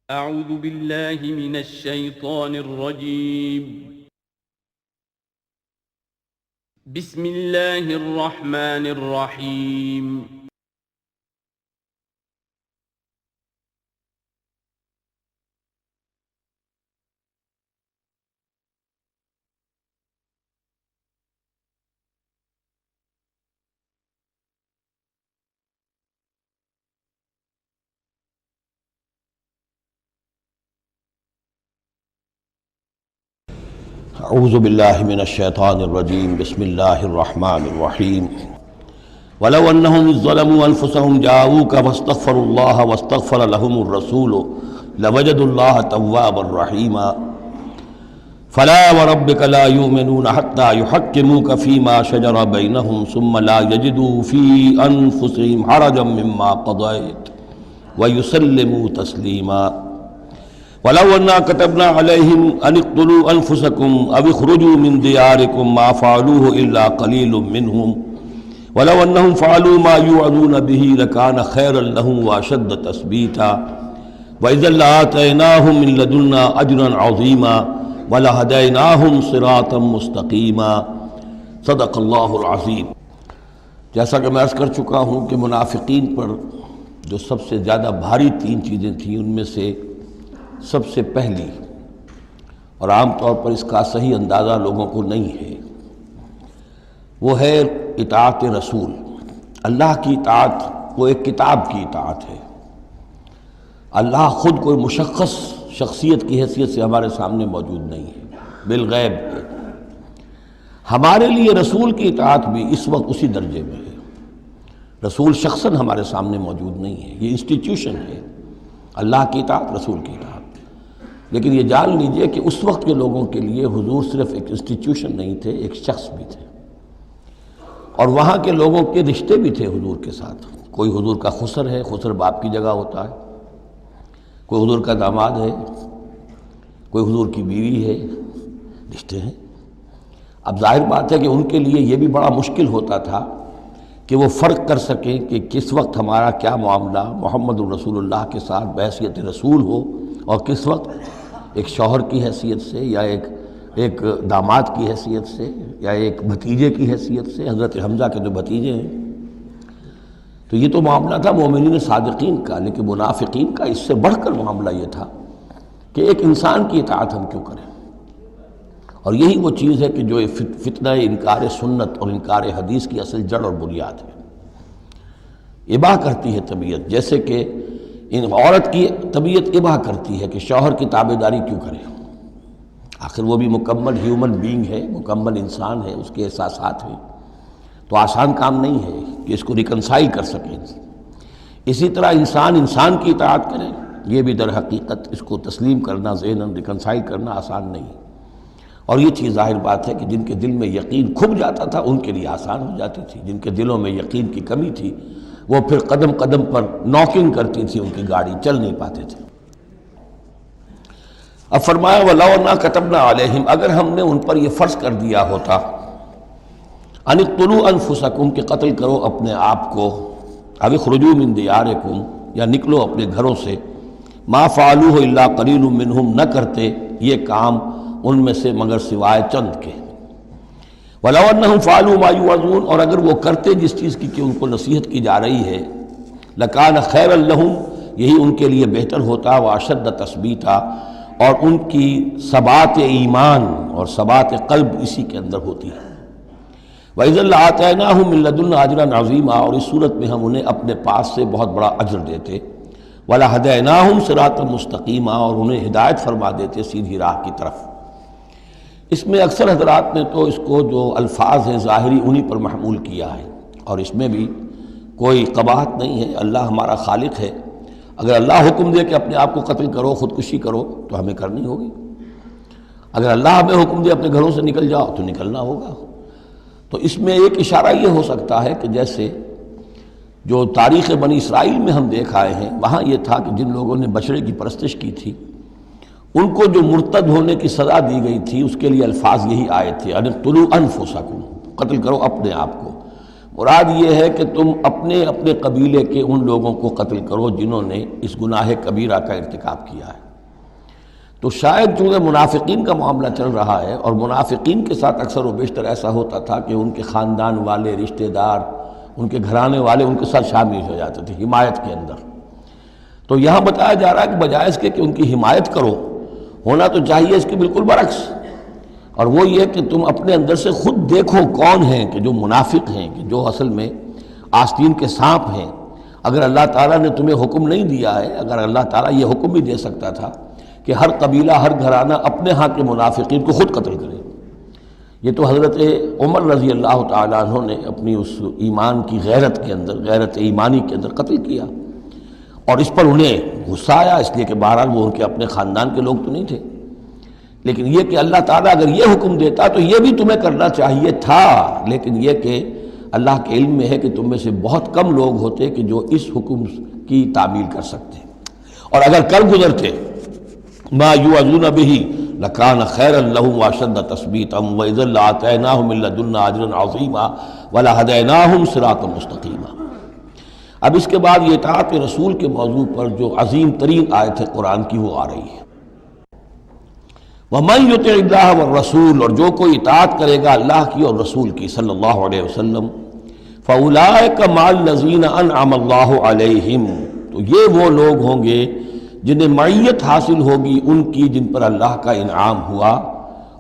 اعوذ باللہ من الشیطان الرجیم بسم اللہ الرحمن الرحیم اعوذ باللہ من الشیطان الرجیم بسم اللہ الرحمن الرحیم ولو انہم اذ ظلموا انفسهم جاءوک واستغفروا اللہ واستغفر لهم الرسول لوجدوا اللہ توابا رحیما فلا وربک لا یؤمنون حتی یحکموک فیما شجر بینہم ثم لا یجدوا فی انفسهم حرجا مما قضیت ویسلموا تسلیما وَلَوْ أَنَّا كَتَبْنَا عَلَيْهِمْ أَنِ اقْتُلُوا أَنفُسَكُمْ أَوِ اخْرُجُوا مِنْ دِيَارِكُمْ مَا فَعَلُوهُ إِلَّا قَلِيلٌ مِّنْهُمْ وَلَوْ أَنَّهُمْ فَعَلُوا مَا يُوعَظُونَ بِهِ لَكَانَ خَيْرًا لَهُمْ وَأَشَدَّ تَثْبِيتًا وَإِذًا لَّآتَيْنَاهُم مِّن لَّدُنَّا أَجْرًا عَظِيمًا وَلَهَدَيْنَاهُمْ صِرَاطًا مُّسْتَقِيمًا صدق اللہ العظیم۔ جیسا کہ میں عرض کر چکا ہوں کہ منافقین پر جو سب سے زیادہ بھاری تین چیزیں تھیں، ان میں سے سب سے پہلی، اور عام طور پر اس کا صحیح اندازہ لوگوں کو نہیں ہے، وہ ہے اطاعت رسول۔ اللہ کی اطاعت وہ ایک کتاب کی اطاعت ہے۔ اللہ خود کوئی مشخص شخصیت کی حیثیت سے ہمارے سامنے موجود نہیں ہے، بالغیب ہے۔ ہمارے لیے رسول کی اطاعت بھی اس وقت اسی درجے میں ہے۔ رسول شخصاً ہمارے سامنے موجود نہیں ہے، یہ انسٹیٹیوشن ہے، اللہ کی اطاعت، رسول کی اطاعت۔ لیکن یہ جان لیجئے کہ اس وقت کے لوگوں کے لیے حضور صرف ایک انسٹیٹیوشن نہیں تھے، ایک شخص بھی تھے، اور وہاں کے لوگوں کے رشتے بھی تھے حضور کے ساتھ۔ کوئی حضور کا خسر ہے، خسر باپ کی جگہ ہوتا ہے، کوئی حضور کا داماد ہے، کوئی حضور کی بیوی ہے، رشتے ہیں۔ اب ظاہر بات ہے کہ ان کے لیے یہ بھی بڑا مشکل ہوتا تھا کہ وہ فرق کر سکیں کہ کس وقت ہمارا کیا معاملہ محمد الرسول اللہ کے ساتھ بحیثیت رسول ہو، اور کس وقت ایک شوہر کی حیثیت سے، یا ایک داماد کی حیثیت سے، یا ایک بھتیجے کی حیثیت سے، حضرت حمزہ کے جو بھتیجے ہیں۔ تو یہ تو معاملہ تھا مومنین صادقین کا، لیکن منافقین کا اس سے بڑھ کر معاملہ یہ تھا کہ ایک انسان کی اطاعت ہم کیوں کریں۔ اور یہی وہ چیز ہے کہ جو فتنہ انکار سنت اور انکار حدیث کی اصل جڑ اور بنیاد ہے۔ اباہ کرتی ہے طبیعت، جیسے کہ عورت کی طبیعت اباہ کرتی ہے کہ شوہر کی تابعداری کیوں کرے، آخر وہ بھی مکمل ہیومن بینگ ہے، مکمل انسان ہے، اس کے احساسات ہیں، تو آسان کام نہیں ہے کہ اس کو ریکنسائل کر سکیں۔ اسی طرح انسان کی اطاعت کرے، یہ بھی در حقیقت اس کو تسلیم کرنا، ذہناً ریکنسائل کرنا آسان نہیں۔ اور یہ چیز ظاہر بات ہے کہ جن کے دل میں یقین کھب جاتا تھا ان کے لیے آسان ہو جاتی تھی، جن کے دلوں میں یقین کی کمی تھی وہ پھر قدم قدم پر ناکنگ کرتی تھی، ان کی گاڑی چل نہیں پاتے تھے۔ اب فرمایا وَلَوْ أَنَّا كَتَبْنَا عَلَيْهِمْ، اگر ہم نے ان پر یہ فرض کر دیا ہوتا أَنِ اقْتُلُوا أَنفُسَكُمْ کہ قتل کرو اپنے آپ کو، أَوِ اخْرُجُوا مِن دِيَارِكُمْ یا نکلو اپنے گھروں سے، مَا فَعَلُوهُ إِلَّا قَلِيلٌ مِّنْهُمْ نہ کرتے یہ کام ان میں سے مگر سوائے چند کے۔ وَلَوْ أَنَّهُمْ فَعَلُوا مَا يُوعَظُونَ اور اگر وہ کرتے جس چیز کی کہ ان کو نصیحت کی جا رہی ہے، لَكَانَ خَيْرًا لَهُمْ یہی ان کے لیے بہتر ہوتا، وَأَشَدَّ تَثْبِيتًا اور ان کی ثبات ایمان اور ثبات قلب اسی کے اندر ہوتی ہے۔ وَإِذًا لَّآتَيْنَاهُم مِّن لَّدُنَّا أَجْرًا عَظِيمًا اور اس صورت میں ہم انہیں اپنے پاس سے بہت بڑا اجر دیتے، وَلَهَدَيْنَاهُمْ صِرَاطًا مُّسْتَقِيمًا اور انہیں ہدایت فرما دیتے سیدھی راہ کی طرف۔ اس میں اکثر حضرات نے تو اس کو جو الفاظ ہیں ظاہری انہی پر محمول کیا ہے، اور اس میں بھی کوئی قباحت نہیں ہے۔ اللہ ہمارا خالق ہے، اگر اللہ حکم دے کہ اپنے آپ کو قتل کرو، خودکشی کرو، تو ہمیں کرنی ہوگی۔ اگر اللہ ہمیں حکم دے اپنے گھروں سے نکل جاؤ تو نکلنا ہوگا۔ تو اس میں ایک اشارہ یہ ہو سکتا ہے کہ جیسے جو تاریخ بنی اسرائیل میں ہم دیکھ آئے ہیں، وہاں یہ تھا کہ جن لوگوں نے بچڑے کی پرستش کی تھی ان کو جو مرتد ہونے کی سزا دی گئی تھی، اس کے لیے الفاظ یہی آئے تھے، ان اقتلوا انفسکم، قتل کرو اپنے آپ کو، مراد یہ ہے کہ تم اپنے اپنے قبیلے کے ان لوگوں کو قتل کرو جنہوں نے اس گناہ کبیرہ کا ارتکاب کیا ہے۔ تو شاید چونکہ منافقین کا معاملہ چل رہا ہے، اور منافقین کے ساتھ اکثر و بیشتر ایسا ہوتا تھا کہ ان کے خاندان والے، رشتہ دار، ان کے گھرانے والے ان کے ساتھ شامل ہو جاتے تھے حمایت کے اندر، تو یہاں بتایا جا رہا ہے کہ بجائے اس کے کہ ان کی حمایت کرو، ہونا تو چاہیے اس کے بالکل برعکس، اور وہ یہ کہ تم اپنے اندر سے خود دیکھو کون ہیں کہ جو منافق ہیں، کہ جو اصل میں آستین کے سانپ ہیں۔ اگر اللہ تعالیٰ نے تمہیں حکم نہیں دیا ہے، اگر اللہ تعالیٰ یہ حکم بھی دے سکتا تھا کہ ہر قبیلہ، ہر گھرانہ اپنے ہاں کے منافقین کو خود قتل کرے، یہ تو حضرت عمر رضی اللہ تعالیٰ عنہ نے اپنی اس ایمان کی غیرت کے اندر، غیرت ایمانی کے اندر قتل کیا، اور اس پر انہیں غصہ آیا، اس لیے کہ بہرحال وہ ان کے اپنے خاندان کے لوگ تو نہیں تھے، لیکن یہ کہ اللہ تعالیٰ اگر یہ حکم دیتا تو یہ بھی تمہیں کرنا چاہیے تھا، لیکن یہ کہ اللہ کے علم میں ہے کہ تم میں سے بہت کم لوگ ہوتے کہ جو اس حکم کی تعمیل کر سکتے، اور اگر کر گزرتے ما یوعظون به لکان خیرا لهم واشد تثبیتا واذا لآتیناہم من لدنا اجرا عظیما ولہدیناہم صراطا مستقیما۔ اب اس کے بعد یہ اطاعت رسول کے موضوع پر جو عظیم ترین آیت ہے قرآن کی وہ آ رہی ہے۔ وَمَن يُطِعِ اللَّهَ وَالرَّسُولَ، اور جو کوئی اطاعت کرے گا اللہ کی اور رسول کی صلی اللہ علیہ وسلم، فَأُولَٰئِكَ مَعَ الَّذِينَ أَنْعَمَ اللَّهُ عَلَيْهِمْ، تو یہ وہ لوگ ہوں گے جنہیں معیت حاصل ہوگی ان کی جن پر اللہ کا انعام ہوا،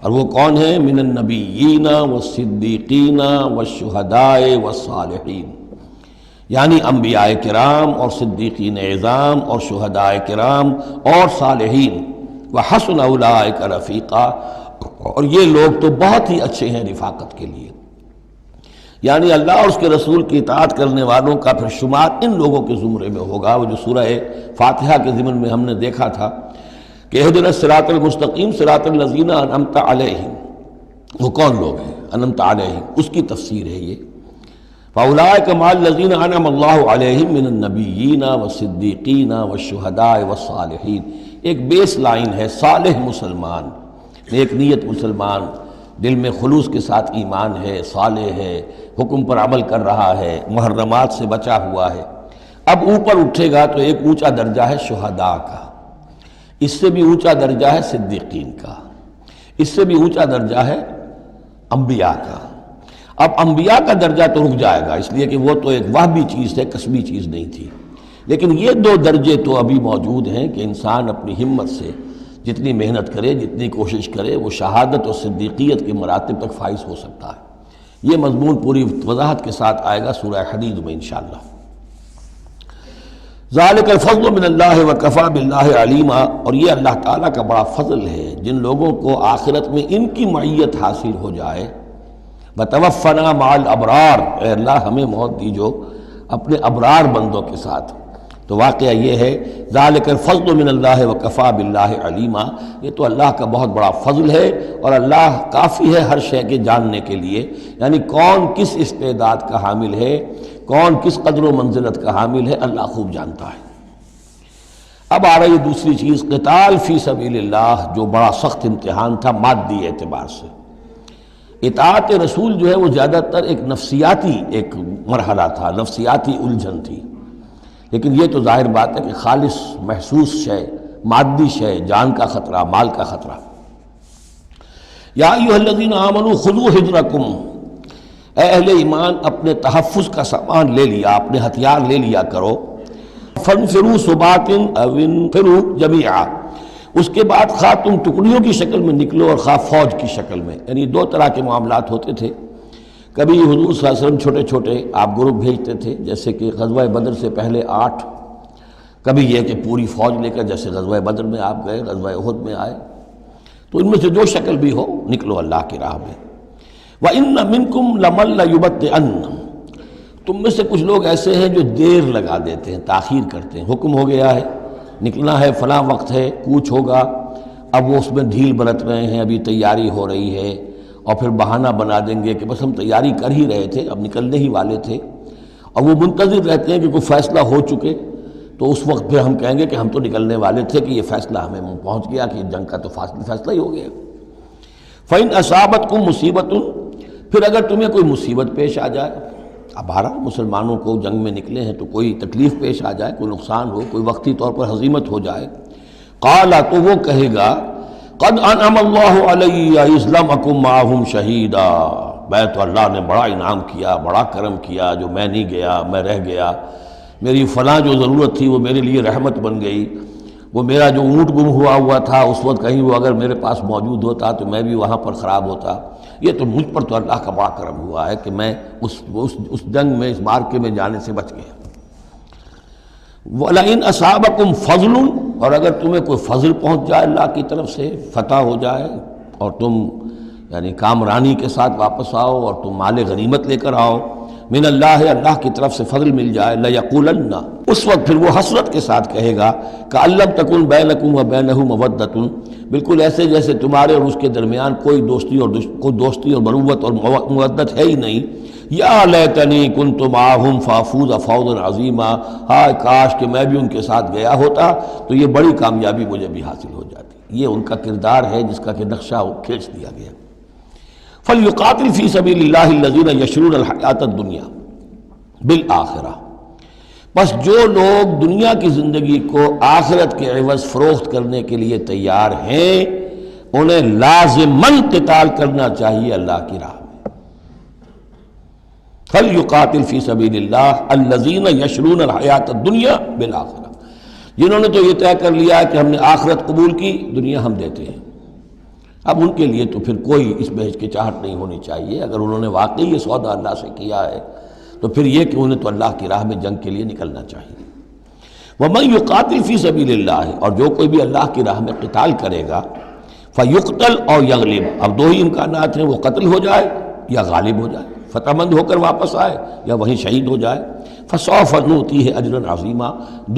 اور وہ کون ہیں؟ من النبیین والصدیقین والشہداء والصالحین، یعنی انبیاء کرام اور صدیقین اعظام اور شہداء کرام اور صالحین، وحسن اولئک رفیقا، اور یہ لوگ تو بہت ہی اچھے ہیں رفاقت کے لیے، یعنی اللہ اور اس کے رسول کی اطاعت کرنے والوں کا پھر شمار ان لوگوں کے زمرے میں ہوگا، وہ جو سورہ فاتحہ کے ضمن میں ہم نے دیکھا تھا کہ اہدنا الصراط المستقیم صراط الذین انعمت علیہم، وہ کون لوگ ہیں انعمت علیہم، اس کی تفسیر ہے یہ۔ فاولئک مع الذین انعم اللہ علیہم من النبیین والصدیقین والشہداء والصالحین، ایک بیس لائن ہے، صالح مسلمان، نیک نیت مسلمان، دل میں خلوص کے ساتھ ایمان ہے، صالح ہے، حکم پر عمل کر رہا ہے، محرمات سے بچا ہوا ہے۔ اب اوپر اٹھے گا تو ایک اونچا درجہ ہے شہداء کا، اس سے بھی اونچا درجہ ہے صدیقین کا، اس سے بھی اونچا درجہ ہے انبیاء کا۔ اب انبیاء کا درجہ تو رک جائے گا، اس لیے کہ وہ تو ایک وہبی چیز ہے، کسبی چیز نہیں تھی، لیکن یہ دو درجے تو ابھی موجود ہیں کہ انسان اپنی ہمت سے جتنی محنت کرے، جتنی کوشش کرے، وہ شہادت اور صدیقیت کے مراتب تک فائز ہو سکتا ہے۔ یہ مضمون پوری وضاحت کے ساتھ آئے گا سورہ حدید میں انشاءاللہ۔ ذالک الفضل من اللہ وکفی باللہ علیما، اور یہ اللہ تعالیٰ کا بڑا فضل ہے جن لوگوں کو آخرت میں ان کی معیت حاصل ہو جائے۔ وتوفنا مع الابرار، اے اللہ ہمیں موت دیجو اپنے ابرار بندوں کے ساتھ۔ تو واقعہ یہ ہے ذالک الفضل من اللہ وکفی باللہ علیما، یہ تو اللہ کا بہت بڑا فضل ہے، اور اللہ کافی ہے ہر شے کے جاننے کے لیے، یعنی کون کس استعداد کا حامل ہے، کون کس قدر و منزلت کا حامل ہے، اللہ خوب جانتا ہے۔ اب آ رہی ہے دوسری چیز، قتال فی سبیل اللہ، جو بڑا سخت امتحان تھا مادی اعتبار سے۔ اطاعت رسول جو ہے وہ زیادہ تر ایک نفسیاتی ایک مرحلہ تھا، نفسیاتی الجھن تھی، لیکن یہ تو ظاہر بات ہے کہ خالص محسوس شے، مادی شے، جان کا خطرہ، مال کا خطرہ۔ یا ایھا الذین آمنوا خذوا حذرکم، اے اہل ایمان اپنے تحفظ کا سامان لے لیا، اپنے ہتھیار لے لیا کرو۔ فانفروا ثبات او انفروا جمیعا، اس کے بعد خواہ تم ٹکڑیوں کی شکل میں نکلو اور خواہ فوج کی شکل میں، یعنی دو طرح کے معاملات ہوتے تھے۔ کبھی حضور صلی اللہ علیہ وسلم چھوٹے چھوٹے آپ گروپ بھیجتے تھے، جیسے کہ غزوہ بدر سے پہلے 8، کبھی یہ کہ پوری فوج لے کر جیسے غزوہ بدر میں آپ گئے، غزوہ احد میں آئے، تو ان میں سے جو شکل بھی ہو نکلو اللہ کی راہ میں۔ وَإِنَّ مِنْكُمْ لَمَن لَيُبَطِّئَنَّ، تم میں سے کچھ لوگ ایسے ہیں جو دیر لگا دیتے ہیں، تاخیر کرتے ہیں، حکم ہو گیا ہے نکلنا ہے، فلاں وقت ہے، کوچ ہوگا، اب وہ اس میں ڈھیل برت رہے ہیں، ابھی تیاری ہو رہی ہے، اور پھر بہانہ بنا دیں گے کہ بس ہم تیاری کر ہی رہے تھے، اب نکلنے ہی والے تھے، اور وہ منتظر رہتے ہیں کہ کوئی فیصلہ ہو چکے، تو اس وقت پھر ہم کہیں گے کہ ہم تو نکلنے والے تھے کہ یہ فیصلہ ہمیں پہنچ گیا کہ جنگ کا تو فیصلہ ہی ہو گیا۔ فَإِنْ أَصَابَتْكُمْ مُصِیبَةٌ، پھر اگر تمہیں کوئی مصیبت پیش آ جائے، اب بہرحال مسلمانوں کو جنگ میں نکلے ہیں تو کوئی تکلیف پیش آ جائے، کوئی نقصان ہو، کوئی وقتی طور پر ہزیمت ہو جائے، قال تو وہ کہے گا قد انعم اللہ علی اذ لم اکن معہم شہیدا، میں تو اللہ نے بڑا انعام کیا، بڑا کرم کیا، جو میں نہیں گیا، میں رہ گیا، میری فلاں جو ضرورت تھی وہ میرے لیے رحمت بن گئی، وہ میرا جو اونٹ گم ہوا تھا اس وقت کہیں وہ اگر میرے پاس موجود ہوتا تو میں بھی وہاں پر خراب ہوتا، یہ تو مجھ پر تو اللہ کا بڑا کرم ہوا ہے کہ میں اس جنگ میں، اس مارکے میں جانے سے بچ گیا۔ وَلَئِنْ أَصَابَكُمْ فَضْلٌ، اور اگر تمہیں کوئی فضل پہنچ جائے اللہ کی طرف سے، فتح ہو جائے اور تم یعنی کامرانی کے ساتھ واپس آؤ اور تم مال غنیمت لے کر آؤ، من اللہ، اللہ کی طرف سے فضل مل جائے، لَيَقُولَنَّ، اس وقت پھر وہ حسرت کے ساتھ کہے گا کہ لَمْ تَكُنْ بَيْنَكُمْ وَبَيْنَهُ مَوَدَّةٌ، بالکل ایسے جیسے تمہارے اور اس کے درمیان کوئی دوستی اور مروت اور مودت ہے ہی نہیں، یا لیتنی کنت معہم فافوز فوزا عظیما، ہائے کاش کہ میں بھی ان کے ساتھ گیا ہوتا تو یہ بڑی کامیابی مجھے بھی حاصل ہو جاتی۔ یہ ان کا کردار ہے جس کا کہ نقشہ کھینچ دیا گیا۔ فَلْيُقَاتِلْ فِي سَبِيلِ اللَّهِ الَّذِينَ يَشْرُونَ الْحَيَاةَ الدُّنْيَا بِالْآخِرَةِ، بس جو لوگ دنیا کی زندگی کو آخرت کے عوض فروخت کرنے کے لیے تیار ہیں انہیں لازماً قتال کرنا چاہیے اللہ کی راہ میں۔ فَلْيُقَاتِلْ فِي سَبِيلِ اللَّهِ الَّذِينَ يَشْرُونَ الْحَيَاةَ الدُّنْيَا بِالْآخِرَةِ، جنہوں نے تو یہ طے کر لیا ہے کہ ہم نے آخرت قبول کی، دنیا ہم دیتے ہیں۔ اب ان کے لیے تو پھر کوئی اس میں ہچکچاہٹ نہیں ہونی چاہیے، اگر انہوں نے واقعی یہ سودا اللہ سے کیا ہے تو پھر یہ کہ انہیں تو اللہ کی راہ میں جنگ کے لیے نکلنا چاہیے۔ وَمَن يُقَاتِلْ فِي سَبِيلِ اللَّهِ، اور جو کوئی بھی اللہ کی راہ میں قتال کرے گا، فَيُقْتَلْ أَوْ يَغْلِبْ، اب دو ہی امکانات ہیں، وہ قتل ہو جائے یا غالب ہو جائے، فتح مند ہو کر واپس آئے یا وہیں شہید ہو جائے، فَسَوْفَ نُؤْتِيهِ أَجْرًا عَظِيمًا،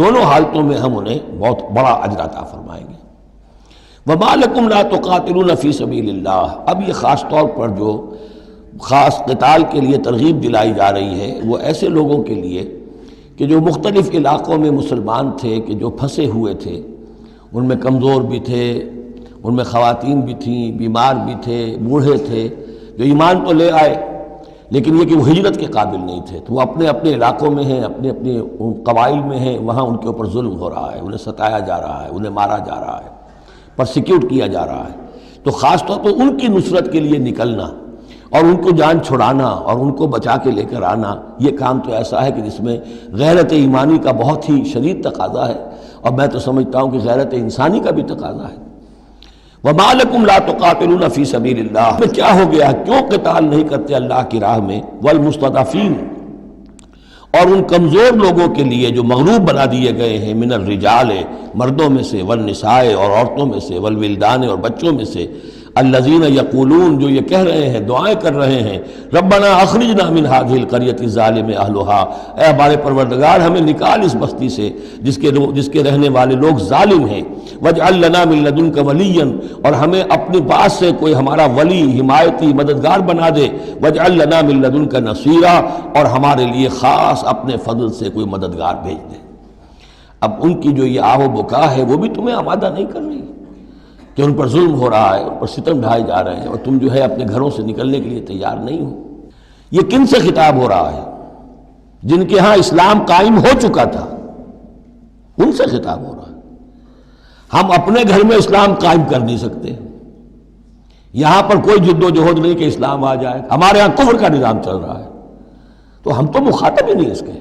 دونوں حالتوں میں ہم انہیں بہت بڑا اجر عطا فرمائیں گے۔ وَمَا لَكُمْ لَا تُقَاتِلُونَ فِي سَبِيلِ اللَّهِ، اب یہ خاص طور پر جو خاص قتال کے لیے ترغیب دلائی جا رہی ہے وہ ایسے لوگوں کے لیے کہ جو مختلف علاقوں میں مسلمان تھے، کہ جو پھنسے ہوئے تھے، ان میں کمزور بھی تھے، ان میں خواتین بھی تھیں، بیمار بھی تھے، بوڑھے تھے، جو ایمان تو لے آئے لیکن یہ کہ وہ ہجرت کے قابل نہیں تھے، تو وہ اپنے اپنے علاقوں میں ہیں، اپنے اپنے قبائل میں ہیں، وہاں ان کے اوپر ظلم ہو رہا ہے، انہیں ستایا جا رہا ہے، انہیں مارا جا رہا ہے، پرسیکیوٹ کیا جا رہا ہے، تو خاص طور پر ان کی نصرت کے لیے نکلنا اور ان کو جان چھڑانا اور ان کو بچا کے لے کر آنا، یہ کام تو ایسا ہے کہ جس میں غیرت ایمانی کا بہت ہی شدید تقاضا ہے، اور میں تو سمجھتا ہوں کہ غیرت انسانی کا بھی تقاضا ہے۔ وَمَا لَكُمْ لَا تُقَاتِلُونَ فِي سَبِيلِ اللَّهِ، میں کیا ہو گیا، کیوں قتال نہیں کرتے اللہ کی راہ میں، وَالْمُسْتَضْعَفِينَ، اور ان کمزور لوگوں کے لیے جو مغلوب بنا دیے گئے ہیں، من الرجال، مردوں میں سے، والنساء، اور عورتوں میں سے، والولدان، اور بچوں میں سے، الذین یقولون، جو یہ کہہ رہے ہیں، دعائیں کر رہے ہیں، ربنا اخرجنا من هذه القرية الظالم اهلها، اے ہمارے پروردگار ہمیں نکال اس بستی سے جس کے رہنے والے لوگ ظالم ہیں، واجعل لنا من لدنك وليا، اور ہمیں اپنے پاس سے کوئی ہمارا ولی، حمایتی، مددگار بنا دے، واجعل لنا من لدنك نصيرا، اور ہمارے لیے خاص اپنے فضل سے کوئی مددگار بھیج دے۔ اب ان کی جو یہ آہ و بکا ہے وہ بھی تمہیں آمادہ نہیں کر رہی کہ ان پر ظلم ہو رہا ہے، ان پر ستم ڈھائے جا رہے ہیں، اور تم جو ہے اپنے گھروں سے نکلنے کے لیے تیار نہیں ہو۔ یہ کن سے خطاب ہو رہا ہے؟ جن کے ہاں اسلام قائم ہو چکا تھا، ان سے خطاب ہو رہا ہے۔ ہم اپنے گھر میں اسلام قائم کر نہیں سکتے، یہاں پر کوئی جد و جہد نہیں کہ اسلام آ جائے، ہمارے ہاں کفر کا نظام چل رہا ہے، تو ہم تو مخاطب ہی نہیں اس کے۔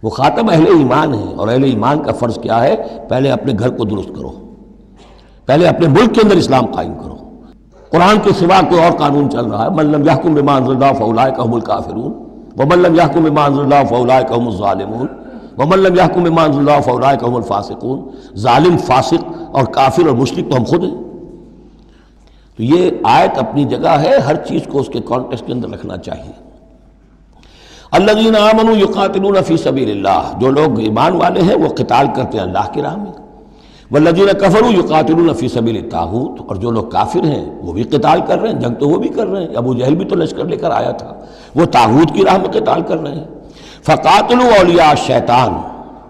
مخاطب اہل ایمان ہیں، اور اہل ایمان کا فرض کیا ہے؟ پہلے اپنے گھر کو درست کرو، پہلے اپنے ملک کے اندر اسلام قائم کرو۔ قرآن کے سوا کوئی اور قانون چل رہا ہے، من لم يحکم بما انزل اللہ فاولئک هم الکافرون ومن لم يحکم بما انزل اللہ فاولئک هم الظالمون ومن لم يحکم بما انزل اللہ فاولئک هم الفاسقون۔ ظالم، فاسق اور کافر اور مشرک تو ہم خود ہیں۔ تو یہ آیت اپنی جگہ ہے، ہر چیز کو اس کے کانٹیکسٹ کے اندر رکھنا چاہیے۔ الذین آمنوا یقاتلون فی سبیل اللہ، جو لوگ ایمان والے ہیں وہ قتال کرتے ہیں اللہ کی راہ میں۔ والذین کفروا یقاتلون فی سبیل الطاغوت، اور جو لوگ کافر ہیں وہ بھی قتال کر رہے ہیں، جنگ تو وہ بھی کر رہے ہیں، ابو جہل بھی تو لشکر لے کر آیا تھا، وہ طاغوت کی راہ میں قتال کر رہے ہیں۔ فقاتلوا اولیاء الشیطان،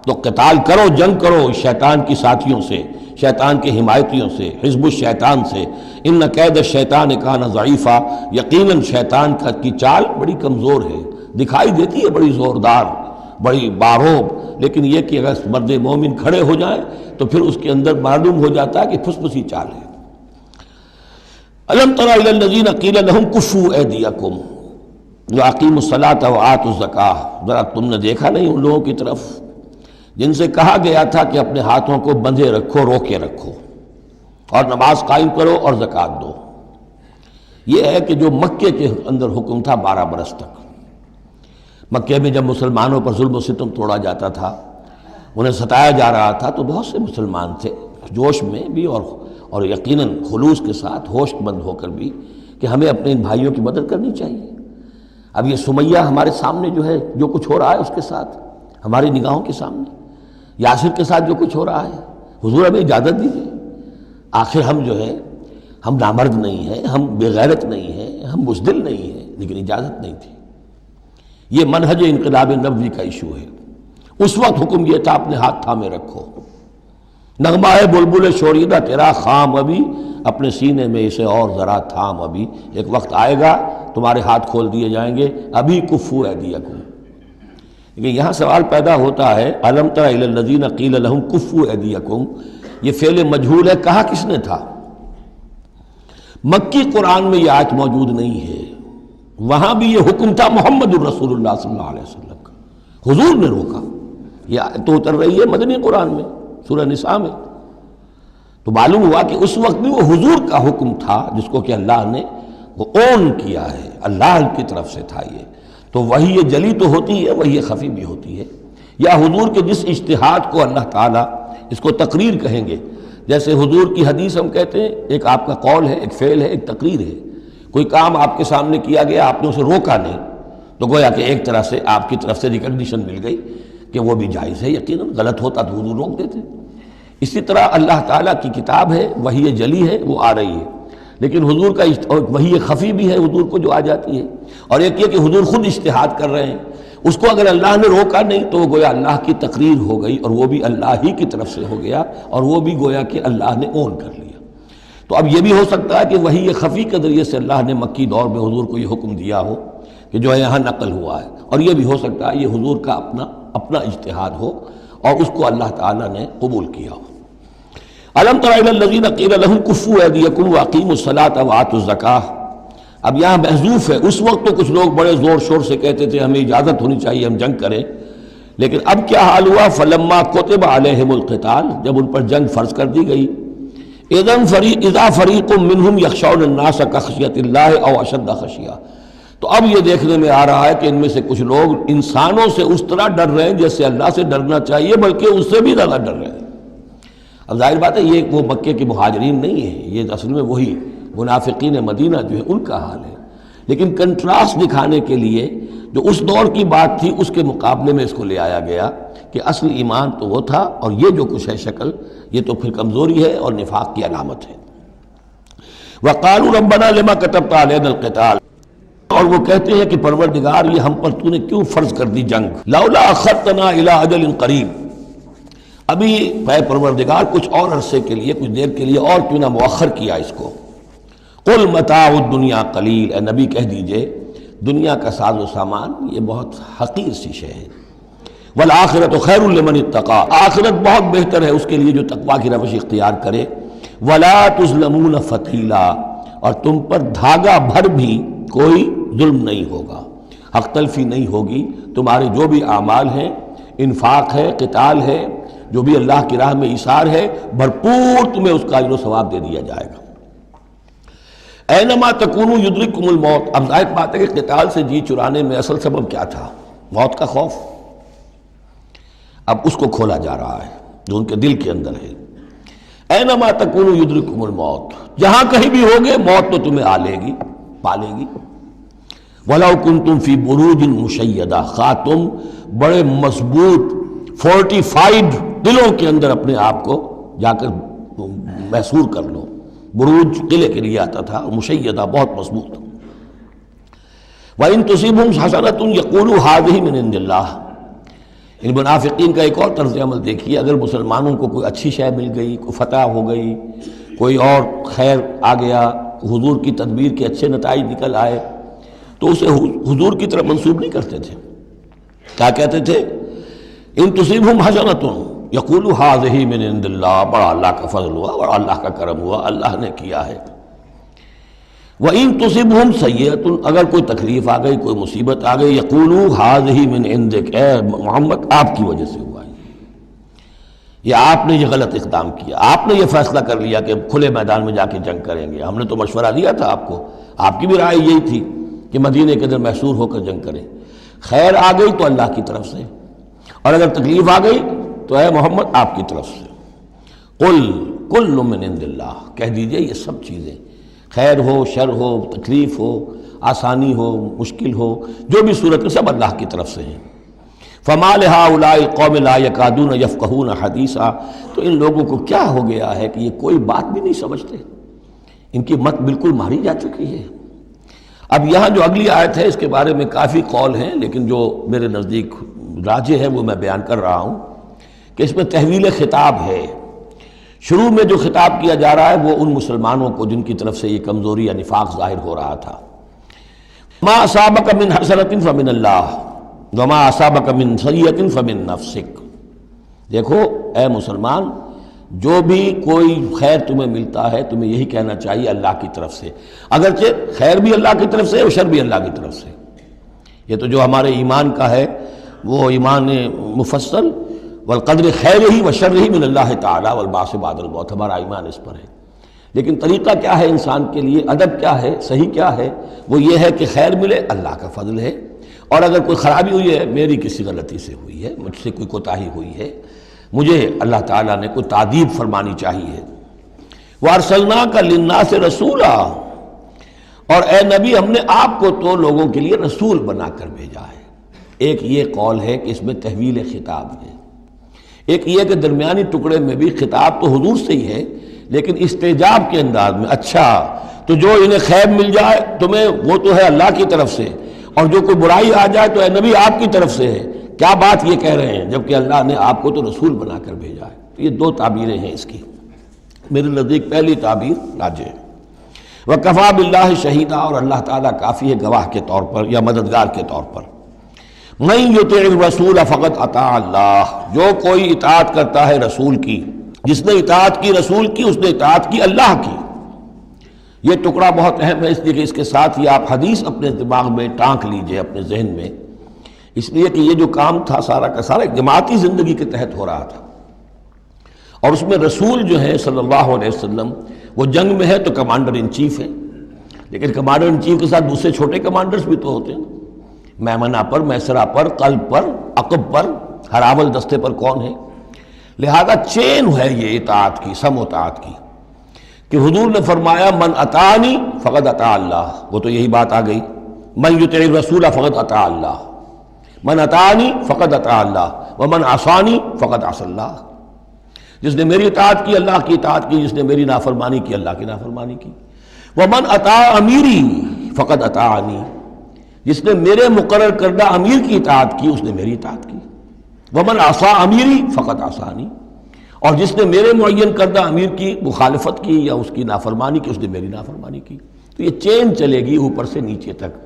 تو قتال کرو، جنگ کرو شیطان کی ساتھیوں سے، شیطان کے حمایتیوں سے، حزب الشیطان سے۔ ان کید الشیطان کان ضعیفا، یقیناً شیطان کی چال بڑی کمزور ہے، دکھائی دیتی ہے بڑی زوردار، بڑی باروب، لیکن یہ کہ اگر مرد مومن کھڑے ہو جائیں تو پھر اس کے اندر معلوم ہو جاتا ہے کہ پھسپسی چال ہے۔ الم تر الی الذین قیل لهم کفوا ایدیکم واقیموا الصلاۃ وآتوا الزکاۃ، ذرا تم نے دیکھا نہیں ان لوگوں کی طرف جن سے کہا گیا تھا کہ اپنے ہاتھوں کو بندھے رکھو، روکے رکھو، اور نماز قائم کرو اور زکوٰۃ دو۔ یہ ہے کہ جو مکے کے اندر حکم تھا 12 برس تک، مکے میں جب مسلمانوں پر ظلم و ستم توڑا جاتا تھا، انہیں ستایا جا رہا تھا، تو بہت سے مسلمان تھے جوش میں بھی اور یقیناً خلوص کے ساتھ ہوش مند ہو کر بھی کہ ہمیں اپنے ان بھائیوں کی مدد کرنی چاہیے۔ اب یہ سمیہ ہمارے سامنے جو ہے، جو کچھ ہو رہا ہے اس کے ساتھ، ہماری نگاہوں کے سامنے یاسر کے ساتھ جو کچھ ہو رہا ہے، حضور ہمیں اجازت دیجیے۔ آخر ہم جو ہے، ہم نامرد نہیں ہیں، ہم بے غیرت نہیں ہیں، ہم بزدل نہیں ہیں، لیکن اجازت نہیں تھی۔ یہ منہج انقلاب نبوی کا ایشو ہے۔ اس وقت حکم یہ تھا اپنے ہاتھ تھامے رکھو، نغمہ ہے بلبل شوریدہ تیرا خام ابھی، اپنے سینے میں اسے اور ذرا تھام ابھی، ایک وقت آئے گا تمہارے ہاتھ کھول دیے جائیں گے، ابھی کفوا ایدیکم۔ لیکن یہاں سوال پیدا ہوتا ہے، الم تر الی الذین قیل لهم کفوا ایدیکم، یہ فعل مجہول ہے، کہا کس نے تھا؟ مکی قرآن میں یہ آیت موجود نہیں ہے، وہاں بھی یہ حکم تھا محمد الرسول اللہ صلی اللہ علیہ وسلم کا، حضور نے روکا۔ یہ آیت تو اتر رہی ہے مدنی قرآن میں، سورہ نساء میں، تو معلوم ہوا کہ اس وقت بھی وہ حضور کا حکم تھا جس کو کہ اللہ نے وہ اون کیا ہے، اللہ کی طرف سے تھا یہ۔ تو وہی یہ جلی تو ہوتی ہے، وہی یہ خفی بھی ہوتی ہے، یا حضور کے جس اجتہاد کو اللہ تعالیٰ اس کو تقریر کہیں گے، جیسے حضور کی حدیث ہم کہتے ہیں، ایک آپ کا قول ہے، ایک فعل ہے، ایک تقریر ہے۔ کوئی کام آپ کے سامنے کیا گیا، آپ نے اسے روکا نہیں، تو گویا کہ ایک طرح سے آپ کی طرف سے ریکگنیشن مل گئی کہ وہ بھی جائز ہے، یقیناً غلط ہوتا تو حضور روک دیتے۔ اسی طرح اللہ تعالیٰ کی کتاب ہے، وحی جلی ہے، وہ آ رہی ہے، لیکن حضور کا وحی خفی بھی ہے حضور کو جو آ جاتی ہے، اور ایک یہ کہ حضور خود اجتہاد کر رہے ہیں، اس کو اگر اللہ نے روکا نہیں تو وہ گویا اللہ کی تقریر ہو گئی، اور وہ بھی اللہ ہی کی طرف سے ہو گیا، اور وہ بھی گویا کہ اللہ نے اون کر لیا۔ تو اب یہ بھی ہو سکتا ہے کہ وحی خفی کے ذریعے سے اللہ نے مکی دور میں حضور کو یہ حکم دیا ہو کہ جو ہے یہاں نقل ہوا ہے، اور یہ بھی ہو سکتا ہے یہ حضور کا اپنا اجتہاد ہو اور اس کو اللہ تعالیٰ نے قبول کیا ہو۔ الم تر الی الذین قیل لهم کفوا ایدیکم واقیموا الصلاۃ وآتوا الزکاۃ، اب یہاں محذوف ہے۔ اس وقت تو کچھ لوگ بڑے زور شور سے کہتے تھے ہمیں اجازت ہونی چاہیے، ہم جنگ کریں، لیکن اب کیا حال ہوا؟ فلما کتب علیہم القتال، جب ان پر جنگ فرض کر دی گئی، اذا فریق منہم یخشون الناس کخشیۃ اللہ او اشد خشیہ، تو اب یہ دیکھنے میں آ رہا ہے کہ ان میں سے کچھ لوگ انسانوں سے اس طرح ڈر رہے ہیں جیسے اللہ سے ڈرنا چاہیے، بلکہ اس سے بھی زیادہ ڈر رہے ہیں۔ اب ظاہر بات ہے یہ وہ مکے کے مہاجرین نہیں ہیں، یہ اصل میں وہی منافقین مدینہ جو ہے ان کا حال ہے، لیکن کنٹراسٹ دکھانے کے لیے جو اس دور کی بات تھی اس کے مقابلے میں اس کو لے آیا گیا کہ اصل ایمان تو وہ تھا، اور یہ جو کچھ ہے شکل، یہ تو پھر کمزوری ہے اور نفاق کی علامت ہے۔ وَقَالُوا رَبَّنَا لِمَا كَتَبْتَ عَلَيْنَا الْقِتَالَ، اور وہ کہتے ہیں کہ پروردگار یہ ہم پر تو نے کیوں فرض کر دی جنگ، لَوْلَا أَخَّرْتَنَا إِلَىٰ أَجَلٍ قَرِيبٍ، ابھی اے پروردگار کچھ اور عرصے کے لیے، کچھ دیر کے لیے اور کیوں نہ مؤخر کیا اس کو۔ قُلْ مَتَاعُ الدُّنْيَا قَلِيلٌ، اے نبی کہہ دیجئے دنیا کا ساز و سامان یہ بہت حقیر سی شے ہے، وَالْآخِرَةُ خَيْرٌ لِمَنِ اتَّقَىٰ، آخرت بہت بہتر ہے اس کے لیے جو تقویٰ کی روش اختیار کرے، وَلَا تُظْلَمُونَ فَتِيلًا، اور تم پر دھاگا بھر بھی کوئی ظلم نہیں ہوگا، حق تلفی نہیں ہوگی، تمہارے جو بھی اعمال ہیں، انفاق ہے، قتال ہے، جو بھی اللہ کی راہ میں ایثار ہے، بھرپور تمہیں اس کا اجر و ثواب دے دیا جائے گا۔ اینما تکونوا یدرککم الموت، اب ظاہر بات ہے کہ قتال سے جی چرانے میں اصل سبب کیا تھا؟ موت کا خوف، اب اس کو کھولا جا رہا ہے جو ان کے دل کے اندر ہے۔ اینما تکونوا یدرککم الموت، جہاں کہیں بھی ہوگے موت تو تمہیں آ لے گی، پا لے گی۔ وَلَوْ كُنْتُمْ فِي بُرُوجٍ مُشَيَّدَةٍ، خواہ تم بڑے مضبوط فورٹیفائڈ قلعوں کے اندر اپنے آپ کو جا کر محصور کر لو، بروج قلعے کے لیے آتا تھا، مشیدہ بہت مضبوط۔ وَإِن تُصِبْهُمْ حَسَنَةٌ يَقُولُوا هَٰذِهِ مِنْ عِندِ اللَّهِ، ان منافقین کا ایک اور طرز عمل دیکھیے، اگر مسلمانوں کو کوئی اچھی شے مل گئی، کوئی فتح ہو گئی، کوئی اور خیر آ گیا، حضور کی تدبیر کے اچھے نتائج نکل آئے، تو اسے حضور کی طرف منسوب نہیں کرتے تھے. کیا کہتے تھے؟ ان تصیبہم حسنۃ یقولوا ھذہ من عند اللہ، بڑا اللہ کا فضل ہوا، بڑا اللہ کا کرم ہوا، اللہ نے کیا ہے. وَإِن تُصِبْهُمْ سَيِّئَةٌ، اگر کوئی تکلیف آ گئی، کوئی مصیبت آ گئی، یقولوا ھذہ من عندک، اے محمد آپ کی وجہ سے ہوا ہے، یہ آپ نے یہ غلط اقدام کیا، آپ نے یہ فیصلہ کر لیا کہ کھلے میدان میں جا کے جنگ کریں گے. ہم نے تو مشورہ دیا تھا آپ کو، آپ کی بھی رائے یہی تھی کہ مدینے کے اندر محصور ہو کر جنگ کریں. خیر آ گئی تو اللہ کی طرف سے، اور اگر تکلیف آ گئی تو اے محمد آپ کی طرف سے. قل کل من عند اللہ، کہہ دیجئے یہ سب چیزیں، خیر ہو، شر ہو، تکلیف ہو، آسانی ہو، مشکل ہو، جو بھی صورت میں سب اللہ کی طرف سے ہیں. فما لہؤلاء القوم لا یکادون یفقہون حدیثا، تو ان لوگوں کو کیا ہو گیا ہے کہ یہ کوئی بات بھی نہیں سمجھتے، ان کی مت بالکل ماری جا چکی ہے. اب یہاں جو اگلی آیت ہے اس کے بارے میں کافی قول ہیں، لیکن جو میرے نزدیک راجح ہے وہ میں بیان کر رہا ہوں کہ اس میں تحویل خطاب ہے. شروع میں جو خطاب کیا جا رہا ہے وہ ان مسلمانوں کو جن کی طرف سے یہ کمزوری یا نفاق ظاہر ہو رہا تھا. ما اصابک من حسنۃ فمن اللہ وما اصابک من سیئۃ فمن نفسک. دیکھو اے مسلمان، جو بھی کوئی خیر تمہیں ملتا ہے تمہیں یہی کہنا چاہیے اللہ کی طرف سے، اگرچہ خیر بھی اللہ کی طرف سے اور شر بھی اللہ کی طرف سے. یہ تو جو ہمارے ایمان کا ہے وہ ایمان مفصل، والقدر خیرہ وشرہ من اللہ تعالی والبعث بعد الموت، ہمارا ایمان اس پر ہے. لیکن طریقہ کیا ہے انسان کے لیے، ادب کیا ہے، صحیح کیا ہے؟ وہ یہ ہے کہ خیر ملے اللہ کا فضل ہے، اور اگر کوئی خرابی ہوئی ہے میری کسی غلطی سے ہوئی ہے، مجھ سے کوئی کوتاہی ہوئی ہے، مجھے اللہ تعالیٰ نے کوئی تعدیب فرمانی چاہیے. وَأَرْسَلْنَاكَ لِلنَّاسِ رَسُولًا، اور اے نبی ہم نے آپ کو تو لوگوں کے لیے رسول بنا کر بھیجا ہے. ایک یہ قول ہے کہ اس میں تحویل خطاب ہے، ایک یہ کہ درمیانی ٹکڑے میں بھی خطاب تو حضور سے ہی ہے لیکن استجاب کے انداز میں. اچھا تو جو انہیں خیر مل جائے تمہیں وہ تو ہے اللہ کی طرف سے، اور جو کوئی برائی آ جائے تو اے نبی آپ کی طرف سے ہے. کیا بات یہ کہہ رہے ہیں جبکہ اللہ نے آپ کو تو رسول بنا کر بھیجا ہے. تو یہ دو تعبیریں ہیں اس کی. میرے نزدیک پہلی تعبیر راجح ہے. وَكَفَى بِاللَّهِ شَهِيدًا، اور اللہ تعالیٰ کافی ہے گواہ کے طور پر یا مددگار کے طور پر. مَن يُطِعِ الرَّسُولَ فَقَدْ أَطَاعَ اللَّهَ، جو کوئی اطاعت کرتا ہے رسول کی، جس نے اطاعت کی رسول کی اس نے اطاعت کی اللہ کی. یہ ٹکڑا بہت اہم ہے، اس لیے کہ اس کے ساتھ ہی آپ حدیث اپنے دماغ میں ٹانک لیجئے، اپنے ذہن میں، اس لیے کہ یہ جو کام تھا سارا کا سارا ایک جماعتی زندگی کے تحت ہو رہا تھا، اور اس میں رسول جو ہے صلی اللہ علیہ وسلم وہ جنگ میں ہے تو کمانڈر ان چیف ہے، لیکن کمانڈر ان چیف کے ساتھ دوسرے چھوٹے کمانڈرز بھی تو ہوتے ہیں، میمنہ پر، میسرہ پر، قلب پر، عقب پر، ہراول دستے پر کون ہے. لہذا چین ہے یہ اطاعت کی، سم اطاعت کی، کہ حضور نے فرمایا من اطاعنی فقد اطاع اللہ، وہ تو یہی بات آ گئی، من یطع الرسول فقد اطاع اللہ، من اطاعنی فقد اطاع اللہ ومن عصانی فقد عصى اللہ. جس نے میری اطاعت کی اللہ کی اطاعت کی، جس نے میری نافرمانی کی اللہ کی نافرمانی کی. ومن اطاع امیری فقد اطاعنی، جس نے میرے مقرر کردہ امیر کی اطاعت کی اس نے میری اطاعت کی. ومن عصى امیری فقد عصانی، اور جس نے میرے معین کردہ امیر کی مخالفت کی یا اس کی نافرمانی کی اس نے میری نافرمانی کی. تو یہ چین چلے گی اوپر سے نیچے تک.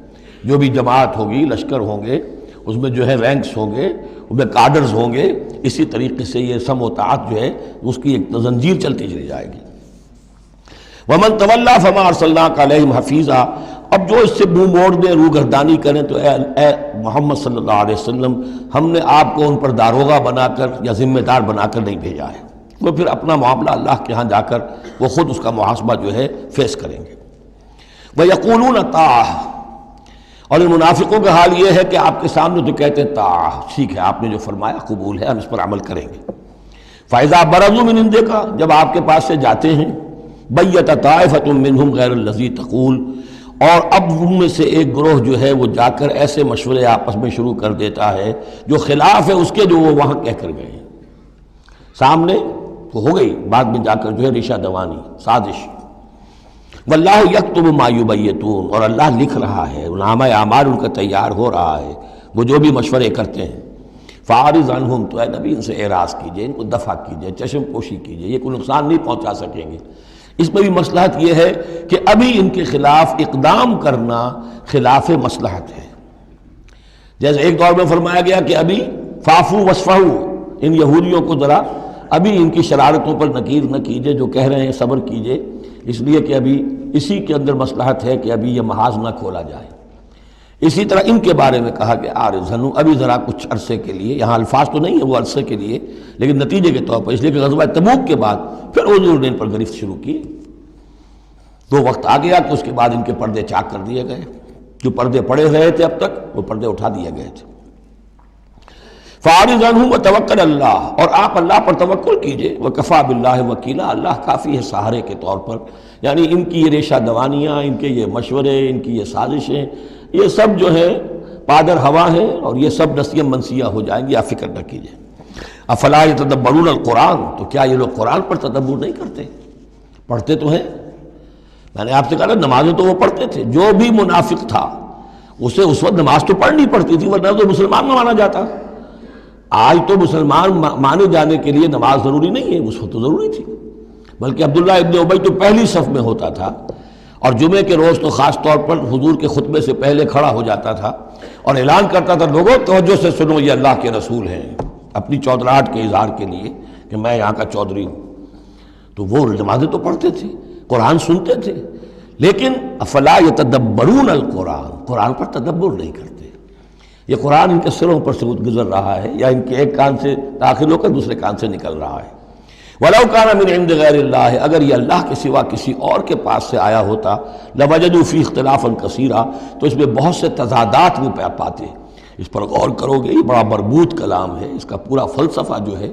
جو بھی جماعت ہوگی، لشکر ہوں گے، اس میں جو ہے رینکس ہوں گے، اس میں کارڈرز ہوں گے، اسی طریقے سے یہ سم و طاعت جو ہے اس کی ایک زنجیر چلتی چلی جائے گی. ومن تولیٰ فما ارسلناک علیہم حفیظا، اب جو اس سے منہ موڑ دیں، روگردانی کریں، تو اے محمد صلی اللہ علیہ وسلم ہم نے آپ کو ان پر داروغہ بنا کر یا ذمہ دار بنا کر نہیں بھیجا ہے. وہ پھر اپنا معاملہ اللہ کے ہاں جا کر وہ خود اس کا محاسبہ جو ہے فیس کریں گے. وَيَقُولُونَ طَاعَةٌ، اور ان منافقوں کا حال یہ ہے کہ آپ کے سامنے تو کہتے ہیں طاعہ، ٹھیک ہے آپ نے جو فرمایا قبول ہے، ہم اس پر عمل کریں گے. فَإِذَا بَرَزُوا مِنْ عِنْدِكَ، جب آپ کے پاس سے جاتے ہیں، بَيَّتَ طَائِفَةٌ مِّنْهُمْ غَيْرَ الَّذِي تَقُولُ، اور اب ان میں سے ایک گروہ جو ہے وہ جا کر ایسے مشورے آپس میں شروع کر دیتا ہے جو خلاف ہے اس کے جو وہ وہاں کہہ کر گئے ہیں. سامنے تو ہو گئی، بعد میں جا کر جو ہے ریشہ دوانی، سازش. واللہ یکتب ما یبیتون، اور اللہ لکھ رہا ہے، نامہ اعمال ان کا تیار ہو رہا ہے، وہ جو بھی مشورے کرتے ہیں. فاعرض عنہم، تو اے نبی ان سے اعراض کیجئے، ان کو دفع کیجئے، چشم پوشی کیجئے، یہ کوئی نقصان نہیں پہنچا سکیں گے. اس میں بھی مصلحت یہ ہے کہ ابھی ان کے خلاف اقدام کرنا خلاف مصلحت ہے. جیسے ایک دور میں فرمایا گیا کہ ابھی فافو وصفحو، ان یہودیوں کو ذرا ابھی ان کی شرارتوں پر نکیر نہ کیجئے، جو کہہ رہے ہیں صبر کیجئے، اس لیے کہ ابھی اسی کے اندر مصلحت ہے کہ ابھی یہ محاذ نہ کھولا جائے. اسی طرح ان کے بارے میں کہا کہ آرزنو، ابھی ذرا کچھ عرصے کے لیے، یہاں الفاظ تو نہیں ہے وہ عرصے کے لیے، لیکن نتیجے کے طور پر، اس لیے کہ غزوہ تبوک کے بعد پھر حضور نے ان پر گرفت شروع کی. تو وقت آ گیا کہ اس کے بعد ان کے پردے چاک کر دیے گئے. جو پردے پڑے رہے تھے اب تک، وہ پردے اٹھا دیے گئے تھے. فَأَعْرِضْ عَنْهُمْ وَتَوَكَّلْ عَلَى اللَّهِ، اور آپ اللہ پر توکل کیجئے. وَكَفَىٰ بِاللَّهِ وَكِيلًا، اللہ کافی ہے سہارے کے طور پر. یعنی ان کی یہ ریشہ دوانیاں، ان کے یہ مشورے، ان کی یہ سازشیں، یہ سب جو ہے پادر ہوا ہیں، اور یہ سب نسیاں منسیاں ہو جائیں گی، آپ فکر نہ کیجئے. افلا یتدبرون القرآن، تو کیا یہ لوگ قرآن پر تدبر نہیں کرتے؟ پڑھتے تو ہیں. میں نے آپ سے کہا نا، نمازیں تو وہ پڑھتے تھے. جو بھی منافق تھا اسے اس وقت نماز تو پڑھنی پڑتی تھی، ورنہ تو مسلمان نہ مانا جاتا. آج تو مسلمان مانے جانے کے لیے نماز ضروری نہیں ہے، اس وقت تو ضروری تھی. بلکہ عبداللہ ابن ابی تو پہلی صف میں ہوتا تھا، اور جمعے کے روز تو خاص طور پر حضور کے خطبے سے پہلے کھڑا ہو جاتا تھا اور اعلان کرتا تھا، لوگوں توجہ سے سنو، یہ اللہ کے رسول ہیں، اپنی چودراہٹ کے اظہار کے لیے کہ میں یہاں کا چودھری ہوں. تو وہ نمازیں تو پڑھتے تھے، قرآن سنتے تھے، لیکن افلا یتدبرون القرآن، قرآن پر تدبر نہیں کرتے. یہ قرآن ان کے سروں پر سے گزر رہا ہے، یا ان کے ایک کان سے داخل ہو کر دوسرے کان سے نکل رہا ہے. وَلَوْ كَانَ مِنْ عِنْدِ غَيْرِ اللَّهِ، اگر یہ اللہ کے سوا کسی اور کے پاس سے آیا ہوتا، لَوَجَدُوا فِيهِ اخْتِلَافًا كَثِيرًا، تو اس میں بہت سے تضادات وہ پاتے. اس پر غور کرو گے، یہ بڑا مربوط کلام ہے، اس کا پورا فلسفہ جو ہے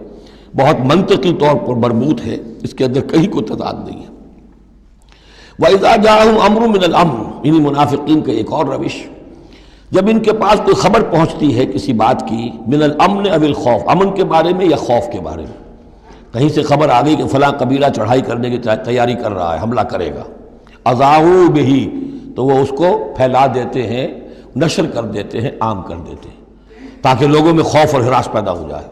بہت منطقی طور پر مربوط ہے، اس کے اندر کہیں کوئی تضاد نہیں ہے. وَإِذَا جَاءَهُمْ أَمْرٌ مِّنَ الْأَمْرِ، انہی منافقین کا ایک اور روش، جب ان کے پاس کوئی خبر پہنچتی ہے کسی بات کی، من الامن او الخوف، امن کے بارے میں یا خوف کے بارے میں، کہیں سے خبر آ گئی کہ فلاں قبیلہ چڑھائی کرنے کی تیاری کر رہا ہے، حملہ کرے گا، اذاعوا بہ، تو وہ اس کو پھیلا دیتے ہیں، نشر کر دیتے ہیں، عام کر دیتے ہیں، تاکہ لوگوں میں خوف اور ہراس پیدا ہو جائے.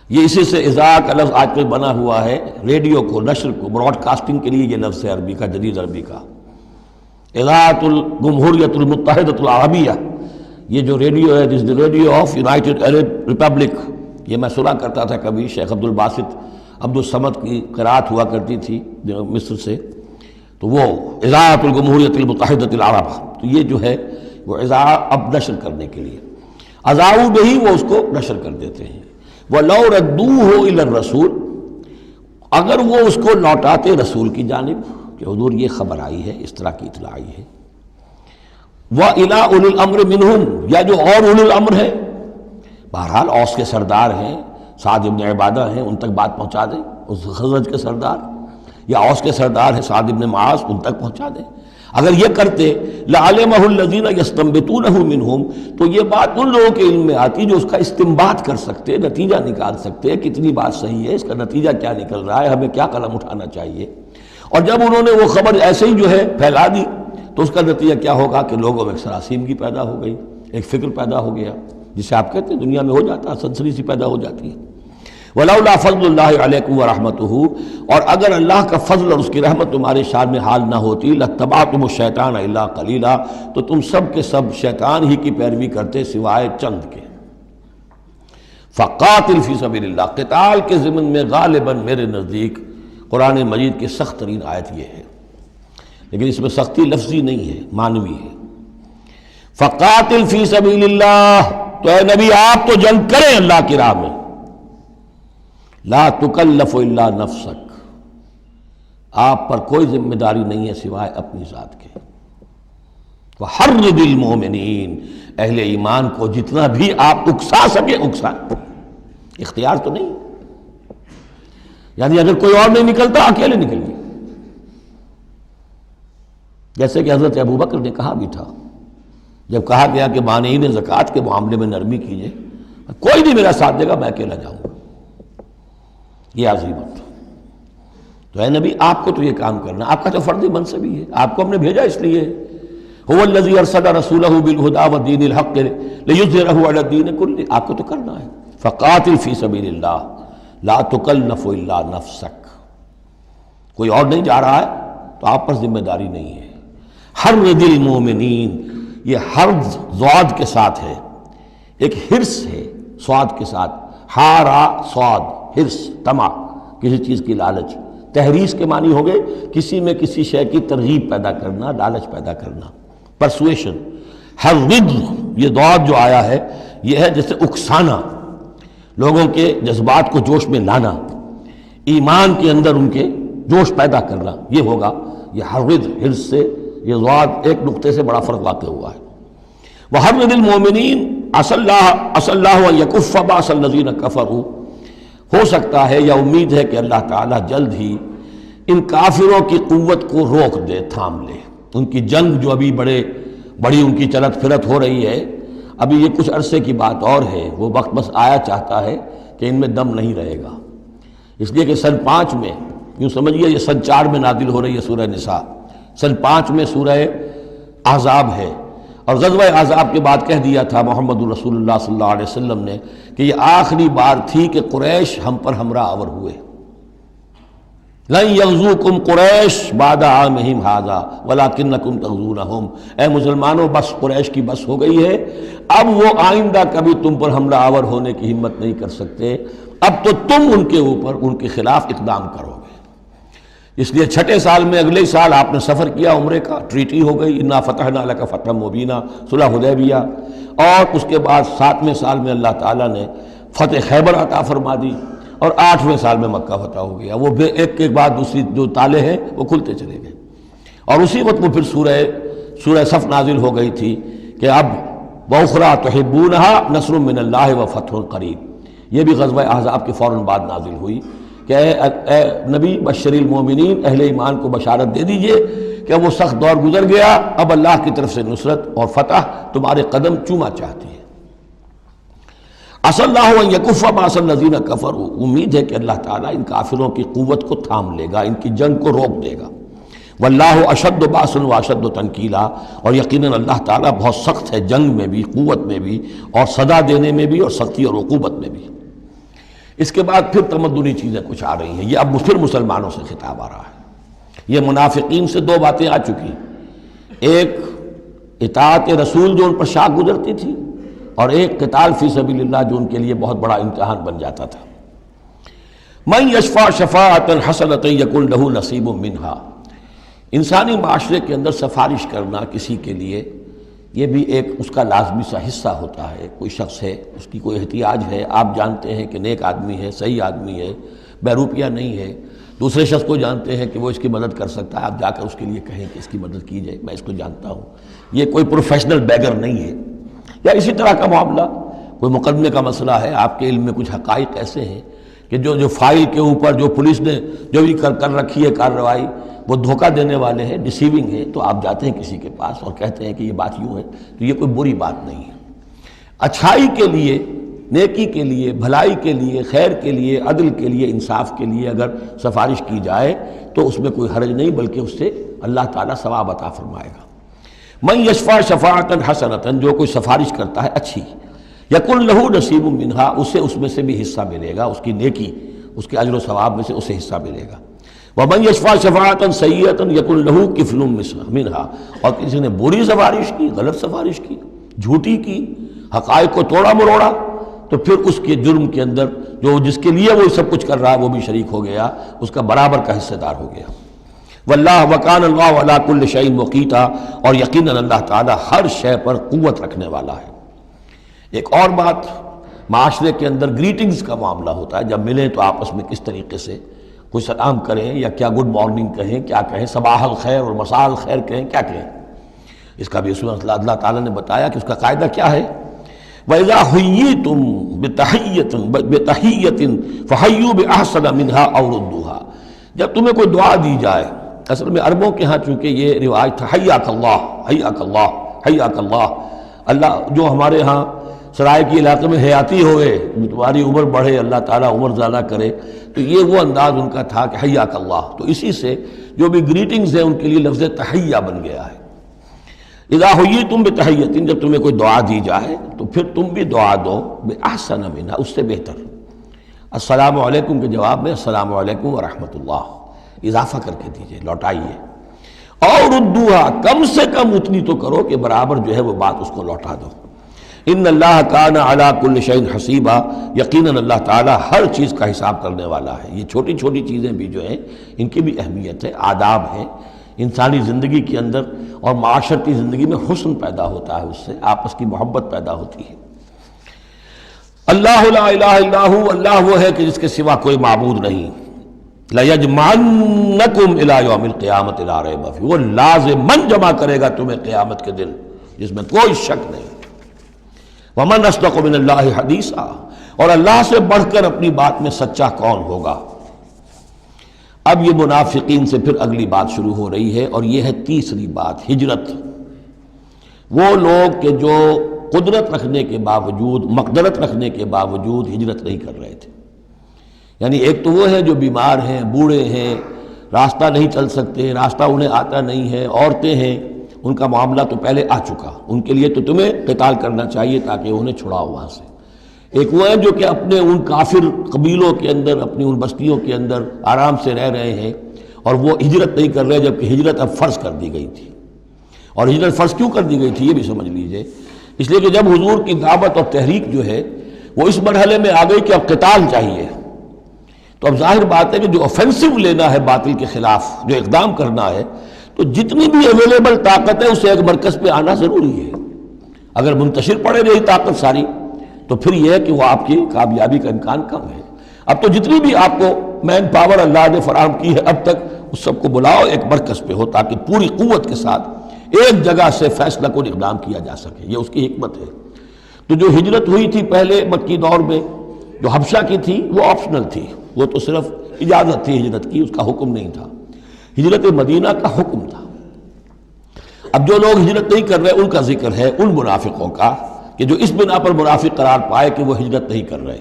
یہ اسی سے اذاع کا لفظ آج کل بنا ہوا ہے، ریڈیو کو، نشر کو، براڈ کاسٹنگ کے لیے یہ لفظ ہے عربی کا، جدید عربی کا. اذاعۃ الجمہوریۃ المتحدۃ العربیہ، یہ جو ریڈیو ہے، this radio of United Arab republic, یہ میں سنا کرتا تھا کبھی، شیخ عبد الباسط عبد الصمد کی قرات ہوا کرتی تھی مصر سے، تو وہ اذاعۃ الجمہوریۃ المتحدۃ العرب، تو یہ جو ہے وہ اذاع اب نشر کرنے کے لیے، اذاعوا بہ، وہ اس کو نشر کر دیتے ہیں. وَلَوْ رَدُّوهُ إِلَى الرَّسُولِ، اگر وہ اس کو لوٹاتے رسول کی جانب کہ حضور یہ خبر آئی ہے، اس طرح کی اطلاع آئی ہے. وَإِلَىٰ أُولِي الْأَمْرِ مِنْهُمْ، یا جو اور اولو الامر ہیں، بہرحال اوس کے سردار ہیں، سعد ابن عبادہ ہیں، ان تک بات پہنچا دیں، اس خزرج کے سردار، یا اوس کے سردار ہیں سعد ابن معاذ، ان تک پہنچا دیں. اگر یہ کرتے لَعَلِمَهُ الَّذِينَ يَسْتَنبِطُونَهُ مِنْهُمْ، تو یہ بات ان لوگوں کے علم میں آتی جو اس کا استنباط کر سکتے، نتیجہ نکال سکتے، کتنی بات صحیح ہے، اس کا نتیجہ کیا نکل رہا ہے، ہمیں کیا قدم اٹھانا چاہیے. اور جب انہوں نے وہ خبر ایسے ہی جو ہے پھیلا دی، تو اس کا نتیجہ کیا ہوگا کہ لوگوں میں ایک سراسیمگی پیدا ہو گئی، ایک فکر پیدا ہو گیا، جسے آپ کہتے ہیں دنیا میں ہو جاتا ہے، سنسنی سی پیدا ہو جاتی ہے. وَلَوْلَا فَضْلُ اللَّهِ عَلَيْكُمْ وَرَحْمَتُهُ، اور اگر اللہ کا فضل اور اس کی رحمت تمہارے شان میں حال نہ ہوتی، لَاتَّبَعْتُمُ الشَّيْطَانَ إِلَّا قَلِيلًا، تو تم سب کے سب شیطان ہی کی پیروی کرتے سوائے چند کے. فَقَاتِلْ فِي سَبِيلِ اللَّهِ، قتال کے ضمن میں غالباً میرے نزدیک قرآن مجید کی سخت ترین آیت یہ ہے، لیکن اس میں سختی لفظی نہیں ہے، معنوی ہے. فَقَاتِلْ فِي سَبِيلِ اللَّهِ، تو اے نبی آپ تو جنگ کریں اللہ کی راہ میں. لا تکلف الا نفسک، آپ پر کوئی ذمہ داری نہیں ہے سوائے اپنی ذات کے. وحرض المؤمنین، اہل ایمان کو جتنا بھی آپ اکسا سکے اکسا، اختیار تو نہیں، یعنی اگر کوئی اور نہیں نکلتا اکیلے نکلیے. جیسے کہ حضرت ابوبکر نے کہا بھی تھا، جب کہا گیا کہ مانعین زکوٰۃ کے معاملے میں نرمی کیجیے، کوئی نہیں میرا ساتھ دے گا، میں اکیلا جاؤں گا. یہ عظیمت. تو اے نبی آپ کو تو یہ کام کرنا، آپ کا تو فرض منصب ہی ہے، آپ کو ہم نے بھیجا اس لیے. هو الذی ارسل رسولہ بالہدی ودین الحق لیظہرہ علی الدین کلہ، آپ کو تو کرنا ہے. فقاتل فی سبیل اللہ لا تکلف الا نفسک، کوئی اور نہیں جا رہا ہے تو آپ پر ذمہ داری نہیں ہے۔ حرض المومنین، یہ حرض ضاد کے ساتھ ہے، ایک حرص ہے صاد کے ساتھ، ہارا صاد، حرص، طمع، کسی چیز کی لالچ۔ تحریص کے معنی ہو گئے کسی میں کسی شے کی ترغیب پیدا کرنا، لالچ پیدا کرنا، پرسویشن۔ حرض، یہ ضاد جو آیا ہے یہ ہے جیسے اکسانا، لوگوں کے جذبات کو جوش میں لانا، ایمان کے اندر ان کے جوش پیدا کرنا، یہ ہوگا یہ حرض، حرص سے یہ ضاد ایک نقطے سے بڑا فرق واقع ہوا ہے۔ وحرض المومنین عسى اللہ ان یکف باس الذین کفروا، ہو سکتا ہے یا امید ہے کہ اللہ تعالیٰ جلد ہی ان کافروں کی قوت کو روک دے، تھام لے۔ ان کی جنگ جو ابھی بڑی ان کی چلت پھرت ہو رہی ہے، ابھی یہ کچھ عرصے کی بات اور ہے، وہ وقت بس آیا چاہتا ہے کہ ان میں دم نہیں رہے گا۔ اس لیے کہ سن 5 میں، یوں سمجھیے یہ سن 4 میں نازل ہو رہی ہے سورہ نساء، سن 5 میں سورہ احزاب ہے، اور غزوہ احزاب کے بعد کہہ دیا تھا محمد رسول اللہ صلی اللہ علیہ وسلم نے کہ یہ آخری بار تھی کہ قریش ہم پر ہمراہ آور ہوئے۔ لن یغزوکم قریش بعد عامہم ھذا ولکنکم تغزونہم، اے مسلمانوں بس قریش کی بس ہو گئی ہے، اب وہ آئندہ کبھی تم پر حملہ آور ہونے کی ہمت نہیں کر سکتے، اب تو تم ان کے اوپر ان کے خلاف اقدام کرو گے۔ اس لیے 6 سال میں اگلے سال آپ نے سفر کیا عمرے کا، ٹریٹی ہو گئی، انا فتحنا لک فتحا مبینا، صلح حدیبیہ، اور اس کے بعد 7ویں سال میں اللہ تعالیٰ نے فتح خیبر عطا فرما دی، اور 8ویں سال میں مکہ فتح ہو گیا۔ وہ ایک کے بعد دوسری جو تالے ہیں وہ کھلتے چلے گئے، اور اسی وقت وہ پھر سورہ صف نازل ہو گئی تھی کہ اب وَأُخْرَىٰ تُحِبُّونَهَا نَصْرٌ مِّنَ اللَّهِ وَفَتْحٌ قَرِیب، یہ بھی غزوہ احزاب کے فوراً بعد نازل ہوئی کہ اے نبی بشر المومنین، اہل ایمان کو بشارت دے دیجئے کہ وہ سخت دور گزر گیا، اب اللہ کی طرف سے نصرت اور فتح تمہارے قدم چوما چاہتی ہے۔ عسى اللہ ان یکف باس الذین کفروا، امید ہے کہ اللہ تعالیٰ ان کافروں کی قوت کو تھام لے گا، ان کی جنگ کو روک دے گا۔ واللہ اشد باس واشد تنکیلا، اور یقیناً اللہ تعالیٰ بہت سخت ہے جنگ میں بھی، قوت میں بھی، اور سزا دینے میں بھی، اور سختی اور عقوبت میں بھی۔ اس کے بعد پھر تمدنی چیزیں کچھ آ رہی ہیں، یہ اب پھر مسلمانوں سے خطاب آ رہا ہے۔ یہ منافقین سے 2 باتیں آ چکی، ایک اطاعت رسول جو ان پر شاق گزرتی تھی، اور ایک قتال فی سبیل اللہ جو ان کے لیے بہت بڑا امتحان بن جاتا تھا۔ من یشفع شفاعۃ حسنۃ یکن لہ نصیب منہا، انسانی معاشرے کے اندر سفارش کرنا کسی کے لیے یہ بھی ایک اس کا لازمی سا حصہ ہوتا ہے۔ کوئی شخص ہے، اس کی کوئی احتیاج ہے، آپ جانتے ہیں کہ نیک آدمی ہے، صحیح آدمی ہے، بے روپیہ نہیں ہے، دوسرے شخص کو جانتے ہیں کہ وہ اس کی مدد کر سکتا ہے، آپ جا کر اس کے لیے کہیں کہ اس کی مدد کی جائے، میں اس کو جانتا ہوں، یہ کوئی پروفیشنل بیگر نہیں ہے۔ یا اسی طرح کا معاملہ، کوئی مقدمے کا مسئلہ ہے، آپ کے علم میں کچھ حقائق ایسے ہیں کہ جو فائل کے اوپر جو پولیس نے جو بھی کر رکھی ہے کارروائی، وہ دھوکہ دینے والے ہیں، ڈیسیونگ ہے، تو آپ جاتے ہیں کسی کے پاس اور کہتے ہیں کہ یہ بات یوں ہے، تو یہ کوئی بری بات نہیں ہے۔ اچھائی کے لیے، نیکی کے لیے، بھلائی کے لیے، خیر کے لیے، عدل کے لیے، انصاف کے لیے اگر سفارش کی جائے تو اس میں کوئی حرج نہیں، بلکہ اس سے اللہ تعالیٰ ثواب عطا فرمائے گا۔ من یشفع شفاعۃ حسنۃ، جو کوئی سفارش کرتا ہے اچھی، یکن لہ نصیب منہا، اسے اس میں سے بھی حصہ ملے گا، اس کی نیکی، اس کے اجر و ثواب میں سے اسے حصہ ملے گا۔ ومن یشفع شفاعۃ سیئۃ یکن لہ کفل منہا، اور کسی نے بری سفارش کی، غلط سفارش کی، جھوٹی کی، حقائق کو توڑا مروڑا، تو پھر اس کے جرم کے اندر جو جس کے لیے وہ سب کچھ کر رہا ہے وہ بھی شریک ہو گیا، اس کا برابر کا حصہ دار ہو گیا۔ واللہ وکان اللہ علی کل شیء مقیتا، اور یقیناً اللہ تعالیٰ ہر شے پر قوت رکھنے والا ہے۔ ایک اور بات، معاشرے کے اندر گریٹنگز کا معاملہ ہوتا ہے، جب ملیں تو آپس میں کس طریقے سے کوئی سلام کریں، یا کیا گڈ مارننگ کہیں، کیا کہیں، صباح الخیر اور مساء الخیر کہیں، کیا کہیں، اس کا بھی اس میں اللہ تعالیٰ نے بتایا کہ اس کا قاعدہ کیا ہے۔ وَإِذَا حُيِّيتُم بِتَحِيَّةٍ فَحَيُّوا بِأَحْسَنَ مِنْهَا أَوْ رُدُّوهَا، جب تمہیں کوئی دعا دی جائے، اصل میں عربوں کے ہاں چونکہ یہ رواج تھا حیاک اللہ، حیاک اللہ، حیاک اللہ، اللہ جو ہمارے ہاں سرائے کے علاقے میں حیاتی ہوئے، تمہاری عمر بڑھے، اللہ تعالیٰ عمر زیادہ کرے، تو یہ وہ انداز ان کا تھا کہ حیاک اللہ، تو اسی سے جو بھی گریٹنگز ہیں ان کے لیے لفظ تحیہ بن گیا ہے۔ اذا حییتم بتحیۃ، جب تمہیں کوئی دعا دی جائے تو پھر تم بھی دعا دو بأحسن منہا، اس سے بہتر۔ السلام علیکم کے جواب میں السلام علیکم ورحمۃ اللہ، اضافہ کر کے دیجئے، لوٹائیے. اور ردوہا، کم سے کم اتنی تو کرو کہ برابر جو ہے وہ بات اس کو لوٹا دو. ان اللہ کان علی کل شیء حسیبا، یقیناً اللہ تعالیٰ ہر چیز کا حساب کرنے والا ہے. یہ چھوٹی چھوٹی چیزیں بھی جو ہیں ان کی بھی اہمیت ہے، آداب ہیں. انسانی زندگی کے اندر اور معاشرتی زندگی میں حسن پیدا ہوتا ہے، اس سے آپس کی محبت پیدا ہوتی ہے. اللہ لا الہ الا ہو، اللہ وہ ہے کہ جس کے سوا کوئی معبود نہیں. لَيَجْمَعَنَّكُمْ إِلَىٰ يَوْمِ الْقِيَامَةِ لَا رَيْبَ فِيهِ، وہ لازماً جمع کرے گا تمہیں قیامت کے دن جس میں کوئی شک نہیں. وَمَنْ أَصْدَقُ مِنَ اللَّهِ حَدِيثًا، اور اللہ سے بڑھ کر اپنی بات میں سچا کون ہوگا. اب یہ منافقین سے پھر اگلی بات شروع ہو رہی ہے، اور یہ ہے تیسری بات، ہجرت. وہ لوگ کہ جو قدرت رکھنے کے باوجود، مقدرت رکھنے کے باوجود ہجرت نہیں کر رہے تھے. یعنی ایک تو وہ ہے جو بیمار ہیں، بوڑھے ہیں، راستہ نہیں چل سکتے، راستہ انہیں آتا نہیں ہے، عورتیں ہیں، ان کا معاملہ تو پہلے آ چکا، ان کے لیے تو تمہیں قتال کرنا چاہیے تاکہ انہیں چھڑاؤ وہاں سے. ایک وہ ہے جو کہ اپنے ان کافر قبیلوں کے اندر، اپنی ان بستیوں کے اندر آرام سے رہ رہے ہیں اور وہ ہجرت نہیں کر رہے، جبکہ ہجرت اب فرض کر دی گئی تھی. اور ہجرت فرض کیوں کر دی گئی تھی یہ بھی سمجھ لیجئے. اس لیے کہ جب حضور کی دعوت اور تحریک جو ہے وہ اس مرحلے میں آ گئی کہ اب قتال چاہیے، تو اب ظاہر بات ہے کہ جو آفینسو لینا ہے باطل کے خلاف، جو اقدام کرنا ہے، تو جتنی بھی اویلیبل طاقت ہے اسے ایک مرکز پہ آنا ضروری ہے. اگر منتشر پڑے رہی طاقت ساری تو پھر یہ ہے کہ وہ آپ کی کامیابی کا امکان کم ہے. اب تو جتنی بھی آپ کو مین پاور اللہ نے فراہم کی ہے اب تک، اس سب کو بلاؤ ایک مرکز پہ ہو تاکہ پوری قوت کے ساتھ ایک جگہ سے فیصلہ کو اقدام کیا جا سکے. یہ اس کی حکمت ہے. تو جو ہجرت ہوئی تھی پہلے مکی دور میں، جو حبشہ کی تھی، وہ آپشنل تھی، وہ تو صرف اجازت تھی ہجرت کی، اس کا حکم نہیں تھا. ہجرت مدینہ کا حکم تھا. اب جو لوگ ہجرت نہیں کر رہے ان کا ذکر ہے، ان منافقوں کا کہ جو اس بنا پر منافق قرار پائے کہ وہ ہجرت نہیں کر رہے.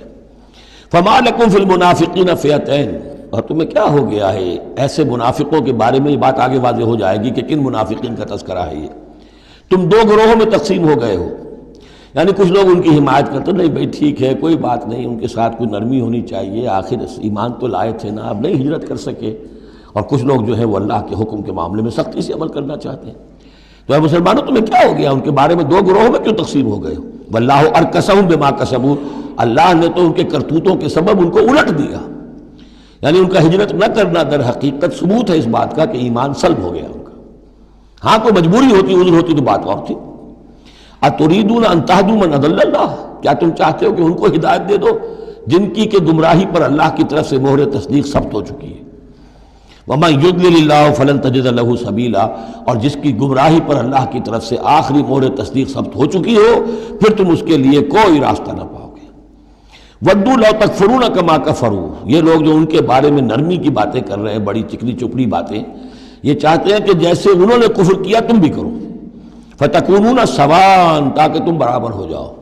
فَمَا لَكُمْ فِي الْمُنَافِقِينَ فِئَتَيْنِ، اور تمہیں کیا ہو گیا ہے ایسے منافقوں کے بارے میں. یہ بات آگے واضح ہو جائے گی کہ کن منافقین کا تذکرہ ہے. یہ تم دو گروہوں میں تقسیم ہو گئے ہو. یعنی کچھ لوگ ان کی حمایت کرتے، نہیں بھائی ٹھیک ہے کوئی بات نہیں، ان کے ساتھ کوئی نرمی ہونی چاہیے، آخر ایمان تو لائے تھے نا، اب نہیں ہجرت کر سکے. اور کچھ لوگ جو ہے وہ اللہ کے حکم کے معاملے میں سختی سے عمل کرنا چاہتے ہیں. تو اے مسلمانوں تمہیں کیا ہو گیا؟ ان کے بارے میں دو گروہوں میں کیوں تقسیم ہو گئے ہو؟ واللہ ارکسہم بما کسبوا، اللہ نے تو ان کے کرتوتوں کے سبب ان کو الٹ دیا. یعنی ان کا ہجرت نہ کرنا در حقیقت ثبوت ہے اس بات کا کہ ایمان سلب ہو گیا ان کا. ہاں کوئی مجبوری ہوتی، عذر ہوتی تو بات اور تھی. اتریدون ان تہدوا من اضل اللہ، کیا تم چاہتے ہو کہ ان کو ہدایت دے دو جن کی کہ گمراہی پر اللہ کی طرف سے مہر تصدیق ثبت ہو چکی ہے. وَمَن يُضْلِلِ اللَّهُ فَلَن تَجِدَ لَهُ سَبِيلًا، اور جس کی گمراہی پر اللہ کی طرف سے آخری مہر تصدیق ثبت ہو چکی ہو پھر تم اس کے لیے کوئی راستہ نہ پاؤ گے. وَدُّوا لَوْ تَكْفُرُونَ كَمَا كَفَرُوا، یہ لوگ جو ان کے بارے میں نرمی کی باتیں کر رہے ہیں، بڑی چکنی چپڑی باتیں، یہ چاہتے ہیں کہ جیسے انہوں نے کفر کیا تم بھی کرو. فَتَكُونُونَ سَوَاءً، تاکہ تم برابر ہو جاؤ.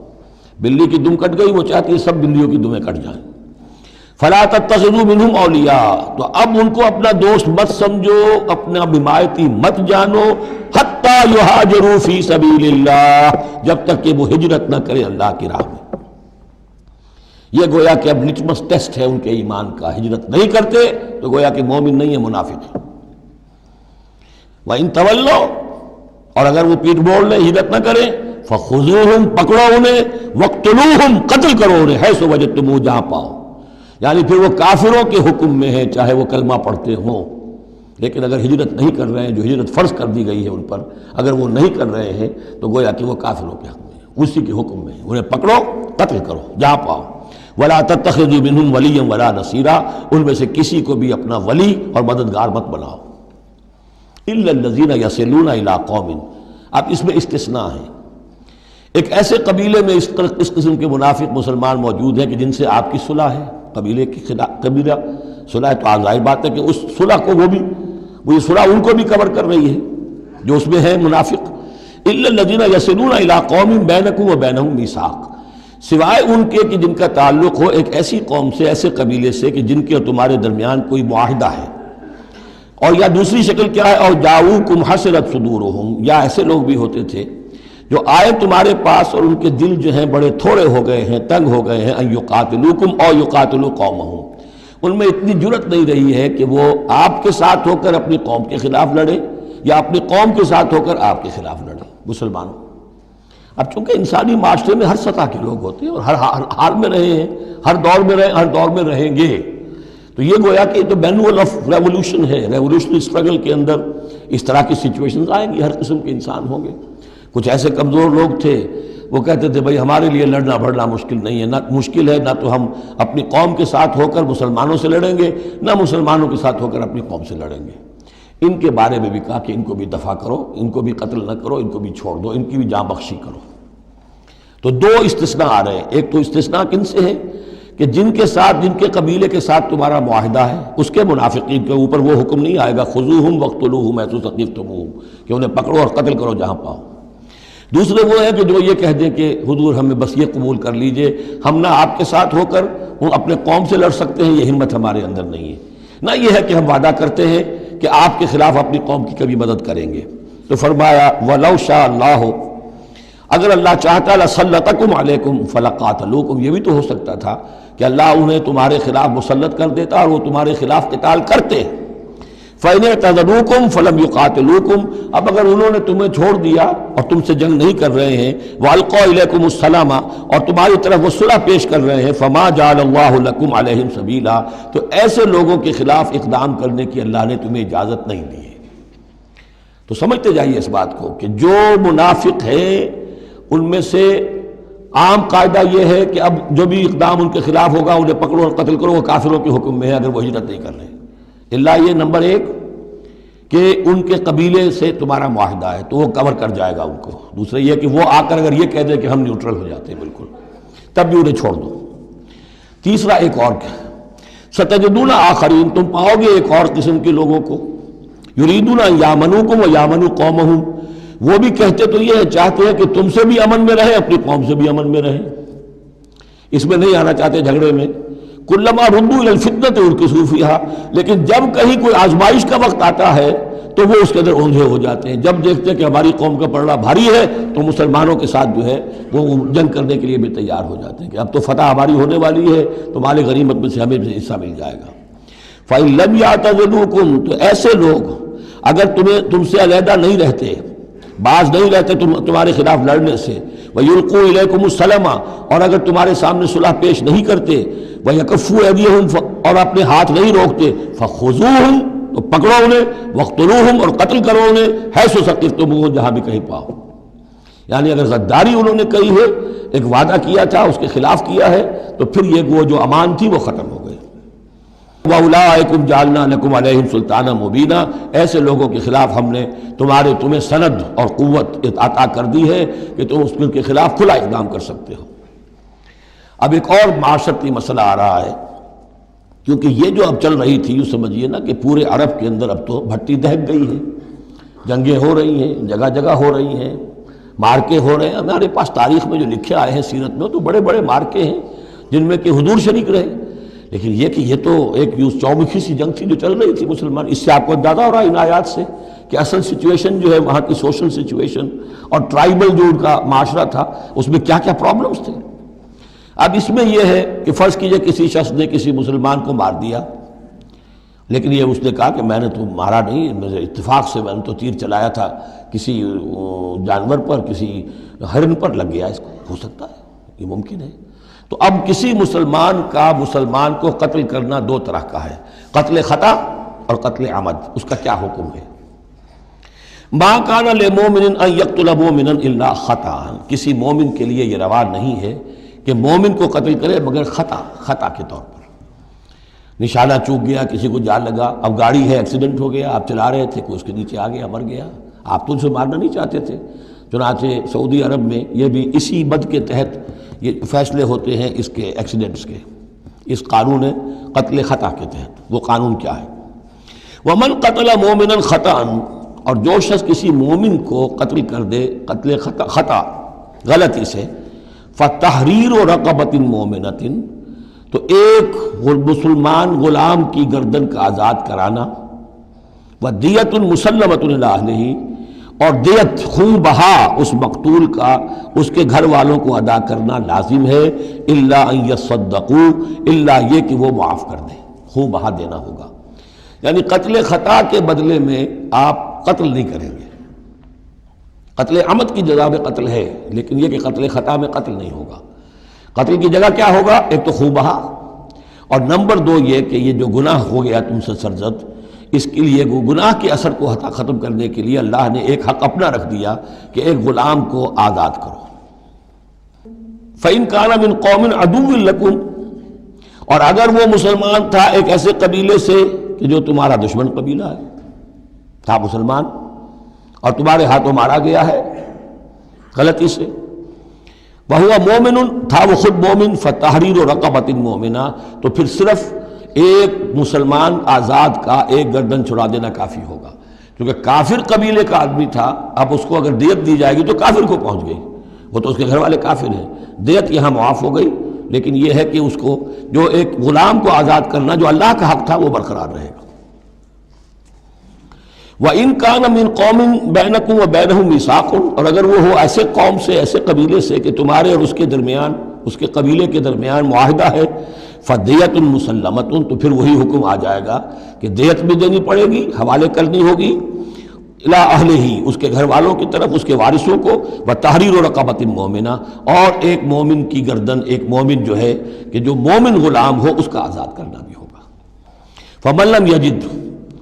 بلی کی دم کٹ گئی، وہ چاہتی ہے سب بلیوں کی دمیں کٹ جائیں. فَلَا تَتَّخِذُوا مِنْهُمْ أَوْلِيَاءَ، تو اب ان کو اپنا دوست مت سمجھو، اپنا حمایتی مت جانو. حَتَّى يُهَاجِرُوا فِي سَبِيلِ اللَّهِ، جب تک کہ وہ ہجرت نہ کرے اللہ کی راہ میں. یہ گویا کہ اب لٹمس ٹیسٹ ہے ان کے ایمان کا. ہجرت نہیں کرتے تو گویا کہ مومن نہیں ہے، منافق ہے. وَإِن تَوَلَّوْا، اور اگر وہ پیٹ موڑ لیں، ہجرت نہ کریں، فَخُذُوهُمْ، پکڑو انہیں، وَاقْتُلُوهُمْ، قتل کرو انہیں، حَيْثُ وَجَدتُّمُوهُ، جہاں پاؤ. یعنی پھر وہ کافروں کے حکم میں ہیں چاہے وہ کلمہ پڑھتے ہوں. لیکن اگر ہجرت نہیں کر رہے ہیں، جو ہجرت فرض کر دی گئی ہے ان پر، اگر وہ نہیں کر رہے ہیں تو گویا کہ وہ کافروں کے حق میں ہیں، اسی کے حکم میں ہیں. انہیں پکڑو، قتل کرو جہاں پاؤ. وَلَا تَتَّخِذُوا مِنْهُمْ وَلِيًّا وَلَا نَصِيرًا، ان میں سے کسی کو بھی اپنا ولی اور مددگار مت بناؤ. إِلَّا الَّذِينَ يَصِلُونَ إِلَىٰ قَوْمٍ، اب اس میں استثناء ہے. ایک ایسے قبیلے میں اس قسم کے منافق مسلمان موجود ہیں کہ جن سے آپ کی صلح ہے، قبیلے کی قبیلہ صلح، تو ظاہر بات ہے کہ اس صلح کو وہ یہ صلح ان کو بھی کور کر رہی ہے جو اس میں ہے منافق. إِلَّا الَّذِينَ يَصِلُونَ إِلَىٰ قَوْمٍ بَيْنَكُمْ وَبَيْنَهُمْ مِيثَاقٌ، سوائے ان کے کہ جن کا تعلق ہو ایک ایسی قوم سے، ایسے قبیلے سے کہ جن کے اور تمہارے درمیان کوئی معاہدہ ہے. اور یا دوسری شکل کیا ہے، اور جاؤکم حسرت صدورہم، یا ایسے لوگ بھی ہوتے تھے جو آئے تمہارے پاس اور ان کے دل جو ہیں بڑے تھوڑے ہو گئے ہیں، تنگ ہو گئے ہیں، ان یقاتلوکم او یقاتلوا قومہم، ان میں اتنی جرأت نہیں رہی ہے کہ وہ آپ کے ساتھ ہو کر اپنی قوم کے خلاف لڑے یا اپنی قوم کے ساتھ ہو کر آپ کے خلاف لڑے مسلمانوں۔ اب چونکہ انسانی معاشرے میں ہر سطح کے لوگ ہوتے ہیں اور ہر حال میں رہے ہیں، ہر دور میں رہے، ہر دور میں رہیں گے، تو یہ گویا کہ تو مینول آف ریولوشن ہے، ریولوشنری اسٹرگل کے اندر اس طرح کی سچویشنز آئیں گی، ہر قسم کے انسان ہوں گے۔ کچھ ایسے کمزور لوگ تھے، وہ کہتے تھے بھائی ہمارے لیے لڑنا بھڑنا مشکل نہیں ہے، نہ مشکل ہے، نہ تو ہم اپنی قوم کے ساتھ ہو کر مسلمانوں سے لڑیں گے، نہ مسلمانوں کے ساتھ ہو کر اپنی قوم سے لڑیں گے۔ ان کے بارے میں بھی کہا کہ ان کو بھی دفع کرو، ان کو بھی قتل نہ کرو، ان کو بھی چھوڑ دو، ان کی بھی جاں بخشی کرو۔ تو دو استثناء آ رہے ہیں، ایک تو استثناء کن سے ہے کہ جن کے ساتھ، جن کے قبیلے کے ساتھ تمہارا معاہدہ ہے، اس کے منافقین کے اوپر وہ حکم نہیں آئے گا خذوہم وقتلوہم حیث ثقفتموہم کہ انہیں پکڑو اور قتل کرو جہاں پاؤ۔ دوسرے وہ ہے کہ جو یہ کہہ دیں کہ حضور ہمیں بس یہ قبول کر لیجئے، ہم نہ آپ کے ساتھ ہو کر وہ اپنے قوم سے لڑ سکتے ہیں، یہ ہمت ہمارے اندر نہیں ہے، نہ یہ ہے کہ ہم وعدہ کرتے ہیں کہ آپ کے خلاف اپنی قوم کی کبھی مدد کریں گے۔ تو فرمایا وَلَوْ شَاءَ اللَّهُ، اگر اللہ چاہتا لَسَلَّطَكُمْ عَلَيْكُمْ فَلَقَاتَلُوكُمْ، یہ بھی تو ہو سکتا تھا کہ اللہ انہیں تمہارے خلاف مسلط کر دیتا اور وہ تمہارے خلاف قتال کرتے۔ فَإِنِ اعْتَزَلُوكُمْ فَلَمْ يُقَاتِلُوكُمْ، اب اگر انہوں نے تمہیں چھوڑ دیا اور تم سے جنگ نہیں کر رہے ہیں، وَأَلْقَوْا إِلَيْكُمُ السَّلَامَ، اور تمہاری طرف وہ صلح پیش کر رہے ہیں، فَمَا جَعَلَ اللَّهُ لَكُمْ عَلَيْهِمْ سَبِيلًا، تو ایسے لوگوں کے خلاف اقدام کرنے کی اللہ نے تمہیں اجازت نہیں دی ہے۔ تو سمجھتے جائیے اس بات کو کہ جو منافق ہیں ان میں سے عام قاعدہ یہ ہے کہ اب جو بھی اقدام ان کے خلاف ہوگا انہیں پکڑو اور قتل کرو، وہ کافروں کے حکم میں ہے اگر وہ ہجرت نہیں کر رہے ہیں۔ اللہ یہ نمبر ایک کہ ان کے قبیلے سے تمہارا معاہدہ ہے تو وہ کور کر جائے گا ان کو۔ دوسرا یہ کہ وہ آ کر اگر یہ کہہ دے کہ ہم نیوٹرل ہو جاتے ہیں بالکل، تب بھی انہیں چھوڑ دو۔ تیسرا ایک اور کیا، ستجدون آخرین، تم پاؤ گے ایک اور قسم کے لوگوں کو، یریدون ان یامنوکم و یامنوا قومہم، وہ بھی کہتے تو یہ ہے، چاہتے ہیں کہ تم سے بھی امن میں رہیں، اپنی قوم سے بھی امن میں رہیں، اس میں نہیں آنا چاہتے جھگڑے میں۔ کلما ردوا الی الفتنۃ ارکسوا فیہا، لیکن جب کہیں کوئی آزمائش کا وقت آتا ہے تو وہ اس کے اندر اونجھے ہو جاتے ہیں۔ جب دیکھتے ہیں کہ ہماری قوم کا پلڑا بھاری ہے تو مسلمانوں کے ساتھ جو ہے وہ جنگ کرنے کے لیے بھی تیار ہو جاتے ہیں کہ اب تو فتح ہماری ہونے والی ہے، تو مال غنیمت میں سے ہمیں بھی حصہ مل جائے گا۔ فَإِن لَمْ يَعْتَزِلُوكُمْ، تو ایسے لوگ اگر تم سے علیحدہ نہیں رہتے، باز نہیں رہتے تمہارے خلاف لڑنے سے، وَيُلْقُوا إِلَيْكُمُ السَّلَامَ، اور اگر تمہارے سامنے صلح پیش نہیں کرتے، وَيَكُفُّوا أَيْدِيَهُمْ، اور اپنے ہاتھ نہیں روکتے، فَخُذُوهُمْ، تو پکڑو انہیں، وَاقْتُلُوهُمْ، اور قتل کرو انہیں، حَيْثُ ثَقِفْتُمُوهُمْ، جہاں بھی کہیں پاؤ۔ یعنی اگر غداری انہوں نے کہی ہے، ایک وعدہ کیا تھا اس کے خلاف کیا ہے، تو پھر یہ وہ جو امان تھی وہ ختم ہو گئی۔ وَأُولَٰئِكُمْ جَعَلْنَا لَكُمْ عَلَيْهِمْ سُلْطَانًا مُبِينًا، ایسے لوگوں کے خلاف ہم نے تمہیں سند اور قوت عطا کر دی ہے کہ تم اس کے خلاف کھلا اقدام کر سکتے ہو۔ اب ایک اور معاشرتی مسئلہ آ رہا ہے، کیونکہ یہ جو اب چل رہی تھی، یوں سمجھیے نا کہ پورے عرب کے اندر اب تو بھٹی دہک گئی ہے، جنگیں ہو رہی ہیں، جگہ جگہ ہو رہی ہیں، مارکے ہو رہے ہیں۔ ہمارے پاس تاریخ میں جو لکھے آئے ہیں سیرت میں، تو بڑے بڑے مارکے ہیں جن میں کہ حضور شریک رہے، لیکن یہ کہ یہ تو ایک چومکھی سی جنگ تھی جو چل رہی تھی مسلمان۔ اس سے آپ کو اندازہ ہو رہا ہے ان آیات سے کہ اصل سچویشن جو ہے وہاں کی سوشل سچویشن اور ٹرائبل جو ان کا معاشرہ تھا اس میں کیا کیا پرابلمز تھے۔ اب اس میں یہ ہے کہ فرض کیجئے کسی شخص نے کسی مسلمان کو مار دیا، لیکن یہ اس نے کہا کہ میں نے تو مارا نہیں، میرے اتفاق سے میں نے تو تیر چلایا تھا کسی جانور پر، کسی ہرن پر لگ گیا، اس کو ہو سکتا ہے، یہ ممکن ہے۔ تو اب کسی مسلمان کا مسلمان کو قتل کرنا دو طرح کا ہے، قتل خطا اور قتل عمد۔ اس کا کیا حکم ہے؟ ما کان للمؤمن ان یقتل مؤمنا الا خطا، کسی مومن کے لیے یہ روا نہیں ہے کہ مومن کو قتل کرے مگر خطا کے طور پر۔ نشانہ چوک گیا، کسی کو جان لگا، اب گاڑی ہے، ایکسیڈنٹ ہو گیا، آپ چلا رہے تھے، کوئی اس کے نیچے آ گیا، مر گیا، آپ تو اسے مارنا نہیں چاہتے تھے۔ چنانچہ سعودی عرب میں یہ بھی اسی بد کے تحت یہ فیصلے ہوتے ہیں اس کے ایکسیڈنٹس کے، اس قانون قتل خطا کے تحت۔ وہ قانون کیا ہے؟ ومن قتل مومنا خطا، اور جو شخص کسی مومن کو قتل کر دے قتل خطا غلطی سے، فتحریر رقبۃ مومنۃ، تو ایک مسلمان غلام کی گردن کا آزاد کرانا، ودیۃ مسلمۃ الی اہلہ، اور دیت خون بہا اس مقتول کا اس کے گھر والوں کو ادا کرنا لازم ہے، الا ان یصدقوا، الا یہ کہ وہ معاف کر دیں، خون بہا دینا ہوگا، یعنی قتل خطا کے بدلے میں آپ قتل نہیں کریں گے۔ قتل عمد کی جزا میں قتل ہے، لیکن یہ کہ قتل خطا میں قتل نہیں ہوگا۔ قتل کی جگہ کیا ہوگا؟ ایک تو خون بہا، اور نمبر دو یہ کہ یہ جو گناہ ہو گیا تم سے سرزد، اس کے لیے گناہ کے اثر کو ختم کرنے کے لیے اللہ نے ایک حق اپنا رکھ دیا کہ ایک غلام کو آزاد کرو۔ فَإِن كَانَ مِن قَوْمٍ عَدُوٍّ لَكُمْ، اور اگر وہ مسلمان تھا ایک ایسے قبیلے سے کہ جو تمہارا دشمن قبیلہ ہے، تھا مسلمان اور تمہارے ہاتھوں مارا گیا ہے غلطی سے، وَهُوَ مُؤْمِنٌ، تھا وہ خود مومن، فَتَحْرِيرُ رَقَبَةٍ مُؤْمِنَةٍ، تو پھر صرف ایک مسلمان آزاد کا ایک گردن چھڑا دینا کافی ہوگا، کیونکہ کافر قبیلے کا آدمی تھا، اب اس کو اگر دیت دی جائے گی تو کافر کو پہنچ گئی، وہ تو اس کے گھر والے کافر ہیں، دیت یہاں معاف ہو گئی، لیکن یہ ہے کہ اس کو جو ایک غلام کو آزاد کرنا جو اللہ کا حق تھا وہ برقرار رہے گا۔ وَإِن كَانَ مِن قَوْمٍ بَيْنَكُمْ وَبَيْنَهُم مِيثَاقٌ، اور اگر وہ ہو ایسے قوم سے، ایسے قبیلے سے کہ تمہارے اور اس کے درمیان، اس کے قبیلے کے درمیان معاہدہ ہے، فَدِيَةٌ مُسَلَّمَةٌ، تو پھر وہی حکم آ جائے گا کہ دیت بھی دینی پڑے گی، حوالے کرنی ہوگی، اِلَىٰ أَهْلِهِ، اس کے گھر والوں کی طرف، اس کے وارثوں کو، وَتَحْرِيرُ رَقَبَةٍ مُؤْمِنَةٍ، اور ایک مومن کی گردن، ایک مومن جو ہے کہ جو مومن غلام ہو اس کا آزاد کرنا بھی ہوگا۔ فَمَن لَّمْ يَجِدْ،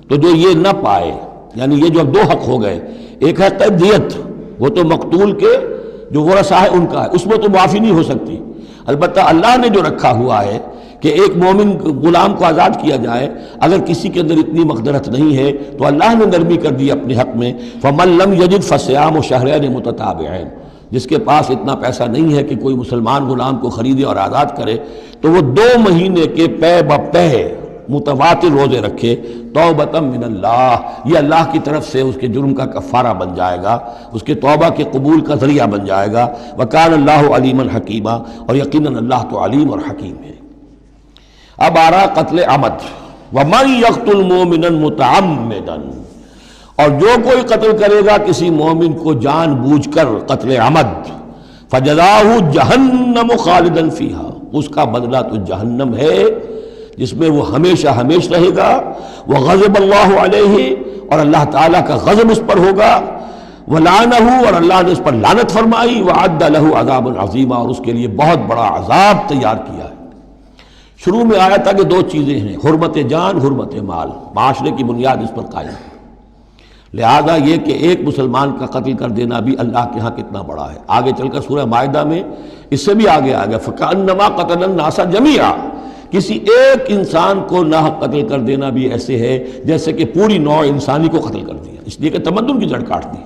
تو جو یہ نہ پائے، یعنی یہ جو اب دو حق ہو گئے، ایک ہے دیت، وہ تو مقتول کے جو ورثہ ہے ان کا ہے، اس میں تو معافی نہیں ہو سکتی، البتہ اللہ نے جو رکھا ہوا ہے کہ ایک مومن غلام کو آزاد کیا جائے، اگر کسی کے اندر اتنی مقدرت نہیں ہے تو اللہ نے نرمی کر دی اپنے حق میں، فَمَن لَّمْ يَجِدْ فَصِيَامُ شَهْرَيْنِ مُتَتَابِعَيْنِ، جس کے پاس اتنا پیسہ نہیں ہے کہ کوئی مسلمان غلام کو خریدے اور آزاد کرے، تو وہ 2 مہینے کے پے بپے متواتر روزے رکھے، توبۃ من اللہ، یہ اللہ کی طرف سے اس کے جرم کا کفارہ بن جائے گا، اس کے توبہ کے قبول کا ذریعہ بن جائے گا۔ وَكَانَ اللَّهُ عَلِيمًا حَكِيمًا، اور یقیناً اللہ تو علیم اور حکیم ہے۔ اب آ رہا قتل عمد، وَمَن يَقْتُلْ مُؤْمِنًا مُتَعَمِّدًا، اور جو کوئی قتل کرے گا کسی مومن کو جان بوجھ کر قتل عمد، فَجَزَاؤُهُ جَهَنَّمُ خَالِدًا فِيهَا، اس کا بدلہ تو جہنم ہے جس میں وہ ہمیشہ ہمیشہ رہے گا، وَغَضِبَ اللَّهُ عَلَيْهِ، اور اللہ تعالیٰ کا غضب اس پر ہوگا، وَلَعَنَهُ، اور اللہ نے اس پر لعنت فرمائی، وَعَدَّ لَهُ عَذَابًا عَظِيمًا، اور اس کے لیے بہت بڑا عذاب تیار کیا ہے۔ شروع میں آیا تھا کہ 2 چیزیں ہیں، حرمت جان، حرمت مال، معاشرے کی بنیاد اس پر قائم ہے، لہذا یہ کہ ایک مسلمان کا قتل کر دینا بھی اللہ کے ہاں کتنا بڑا ہے۔ آگے چل کر سورہ مائدہ میں اس سے بھی آگے آ گیا، فَكَأَنَّمَا قَتَلَ النَّاسَ جَمِيعًا، کسی ایک انسان کو ناحق قتل کر دینا بھی ایسے ہے جیسے کہ پوری نوع انسانی کو قتل کر دیا، اس لیے کہ تمدن کی جڑ کاٹ دی۔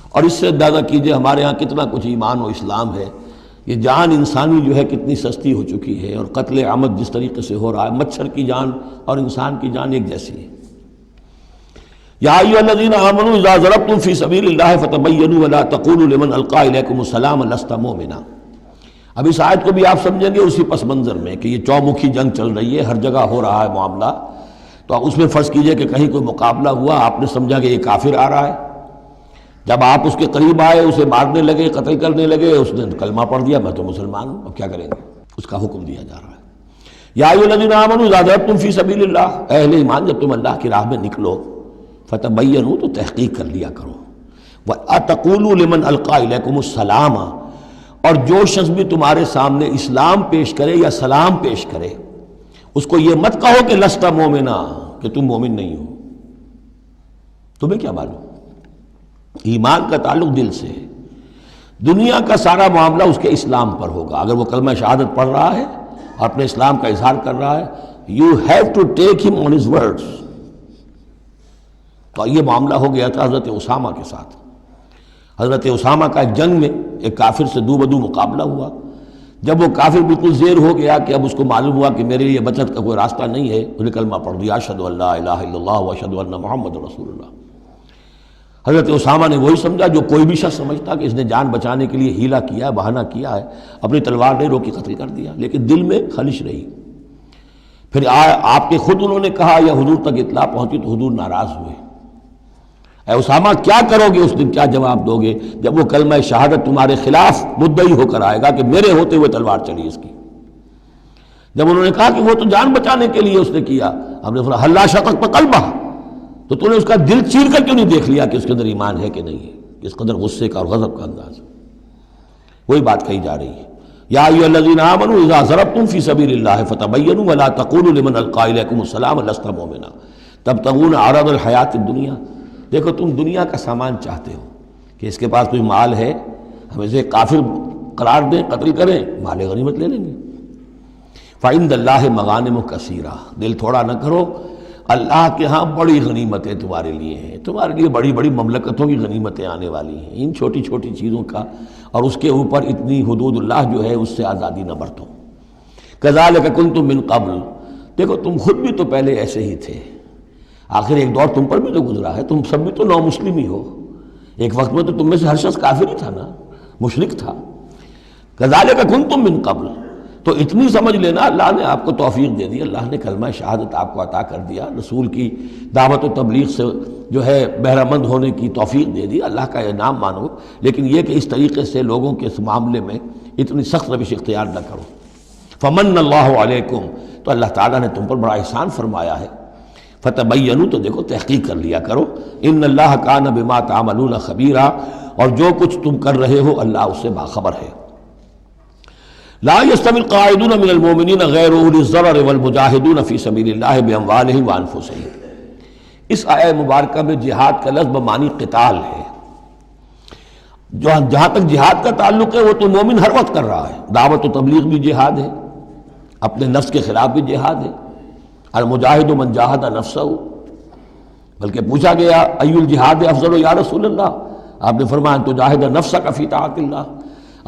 اور اس سے اندازہ کیجئے ہمارے ہاں کتنا کچھ ایمان و اسلام ہے، یہ جان انسانی جو ہے کتنی سستی ہو چکی ہے، اور قتل عمد جس طریقے سے ہو رہا ہے، مچھر کی جان اور انسان کی جان ایک جیسی ہے۔ یا ایھا الذین آمنوا اذا ضربتم فی سبیل اللہ فتبینوا ولا تقولوا لمن القی الیکم السلام لست مؤمنا۔ اب اس آیت کو بھی آپ سمجھیں گے اسی پس منظر میں کہ یہ چومکھی جنگ چل رہی ہے، ہر جگہ ہو رہا ہے معاملہ، تو اس میں فرض کیجئے کہ کہیں کوئی مقابلہ ہوا، آپ نے سمجھا کہ یہ کافر آ رہا ہے، جب آپ اس کے قریب آئے، اسے مارنے لگے، قتل کرنے لگے، اس نے کلمہ پڑھ دیا میں تو مسلمان ہوں، اب کیا کریں گے؟ اس کا حکم دیا جا رہا ہے۔ یا ایھا الذین آمنوا اذا ضربتم فی سبیل اللہ، اہل ایمان جب تم اللہ کی راہ میں نکلو، فتبینوا، تو تحقیق کر لیا کرو، وَأَتَقُولُوا لِمَنْ أَلْقَى إِلَيْكُمُ السَّلَامَ، اور جو شخص بھی تمہارے سامنے اسلام پیش کرے یا سلام پیش کرے، اس کو یہ مت کہو کہ لست مومنا، کہ تم مومن نہیں ہو، تمہیں کیا معلوم؟ ایمان کا تعلق دل سے ہے، دنیا کا سارا معاملہ اس کے اسلام پر ہوگا۔ اگر وہ کلمہ شہادت پڑھ رہا ہے اور اپنے اسلام کا اظہار کر رہا ہے، یو ہیو ٹو ٹیک ہم آن ہز ورڈز۔ تو یہ معاملہ ہو گیا تھا حضرت اسامہ کے ساتھ۔ حضرت اسامہ کا ایک جنگ میں ایک کافر سے دو بدو مقابلہ ہوا، جب وہ کافر بالکل زیر ہو گیا کہ اب اس کو معلوم ہوا کہ میرے لیے بچت کا کوئی راستہ نہیں ہے، انہیں کلمہ پڑھ دیا، اشہد ان لا الہ الا اللہ واشہد ان محمد رسول اللہ۔ حضرت اسامہ نے وہی سمجھا جو کوئی بھی شخص سمجھتا کہ اس نے جان بچانے کے لیے ہیلہ کیا ہے، بہانہ کیا ہے، اپنی تلوار نہیں روکی، قتل کر دیا، لیکن دل میں خلش رہی۔ پھر آپ کے خود انہوں نے کہا یا حضور تک اطلاع پہنچی تو حضور ناراض ہوئے، اے اسامہ کیا کرو گے اس دن، کیا جواب دو گے جب وہ کلمہ شہادت تمہارے خلاف مدعی ہو کر آئے گا کہ میرے ہوتے ہوئے تلوار چلی اس کی۔ جب انہوں نے کہا کہ وہ تو جان بچانے کے لیے اس نے کیا، ہم نے فرمایا حلا شققت قلبہ، تو تو نے اس کا دل چیر کر کیوں نہیں دیکھ لیا کہ اس کے اندر ایمان ہے کہ نہیں ہے؟ کس قدر غصے کا اور غضب کا انداز ہے۔ وہی بات کہی جا رہی ہے، یا ایھا الذین آمنوا اذا ضربتم فی سبیل اللہ فتبینوا ولا تقولوا لمن القی الیکم السلام لست مؤمنا تبتغون عرض الحیات الدنیا۔ دیکھو تم دنیا کا سامان چاہتے ہو کہ اس کے پاس کوئی مال ہے، ہم اسے کافر قرار دیں، قتل کریں، مال غنیمت لے لیں گے۔ فعند اللہ مغانم کثیرہ، دل تھوڑا نہ کرو، اللہ کے ہاں بڑی غنیمتیں تمہارے لیے ہیں، تمہارے لیے بڑی بڑی مملکتوں کی غنیمتیں آنے والی ہیں، ان چھوٹی چھوٹی چیزوں کا اور اس کے اوپر اتنی حدود اللہ جو ہے اس سے آزادی نہ برتو۔ کذالک کنتم من قبل، دیکھو تم خود بھی تو پہلے ایسے ہی تھے، آخر ایک دور تم پر بھی تو گزرا ہے، تم سب بھی تو نو مسلم ہی ہو، ایک وقت میں تو تم میں سے ہر شخص کافر ہی تھا نا، مشرک تھا۔ کذالک کنتم من قبل، تو اتنی سمجھ لینا اللہ نے آپ کو توفیق دے دی، اللہ نے کلمہ شہادت آپ کو عطا کر دیا، رسول کی دعوت و تبلیغ سے جو ہے بہرہ مند ہونے کی توفیق دے دی، اللہ کا انعام مانو، لیکن یہ کہ اس طریقے سے لوگوں کے اس معاملے میں اتنی سخت روش اختیار نہ کرو۔ فمن اللہ علیکم، تو اللہ تعالیٰ نے تم پر بڑا احسان فرمایا ہے، فتبینوا، تو دیکھو تحقیق کر لیا کرو، ان اللہ کان بما تعملون خبیرا، اور جو کچھ تم کر رہے ہو اللہ اس سے باخبر ہے۔ لا يستوي القاعدون من المؤمنین غیر اولی الضرر والمجاہدون فی سبیل اللہ باموالہم وانفسہم۔ اس آیہ مبارکہ میں جہاد کا لفظ بمعنی قتال ہے، جہاں تک جہاد کا تعلق ہے وہ تو مومن ہر وقت کر رہا ہے، دعوت و تبلیغ بھی جہاد ہے، اپنے نفس کے خلاف بھی جہاد ہے، المجاہد من جاہد نفسہ، بلکہ پوچھا گیا ای الجہاد افضل یا رسول اللہ، آپ نے فرمایا ان تجاہد نفسک فی طاعت اللہ،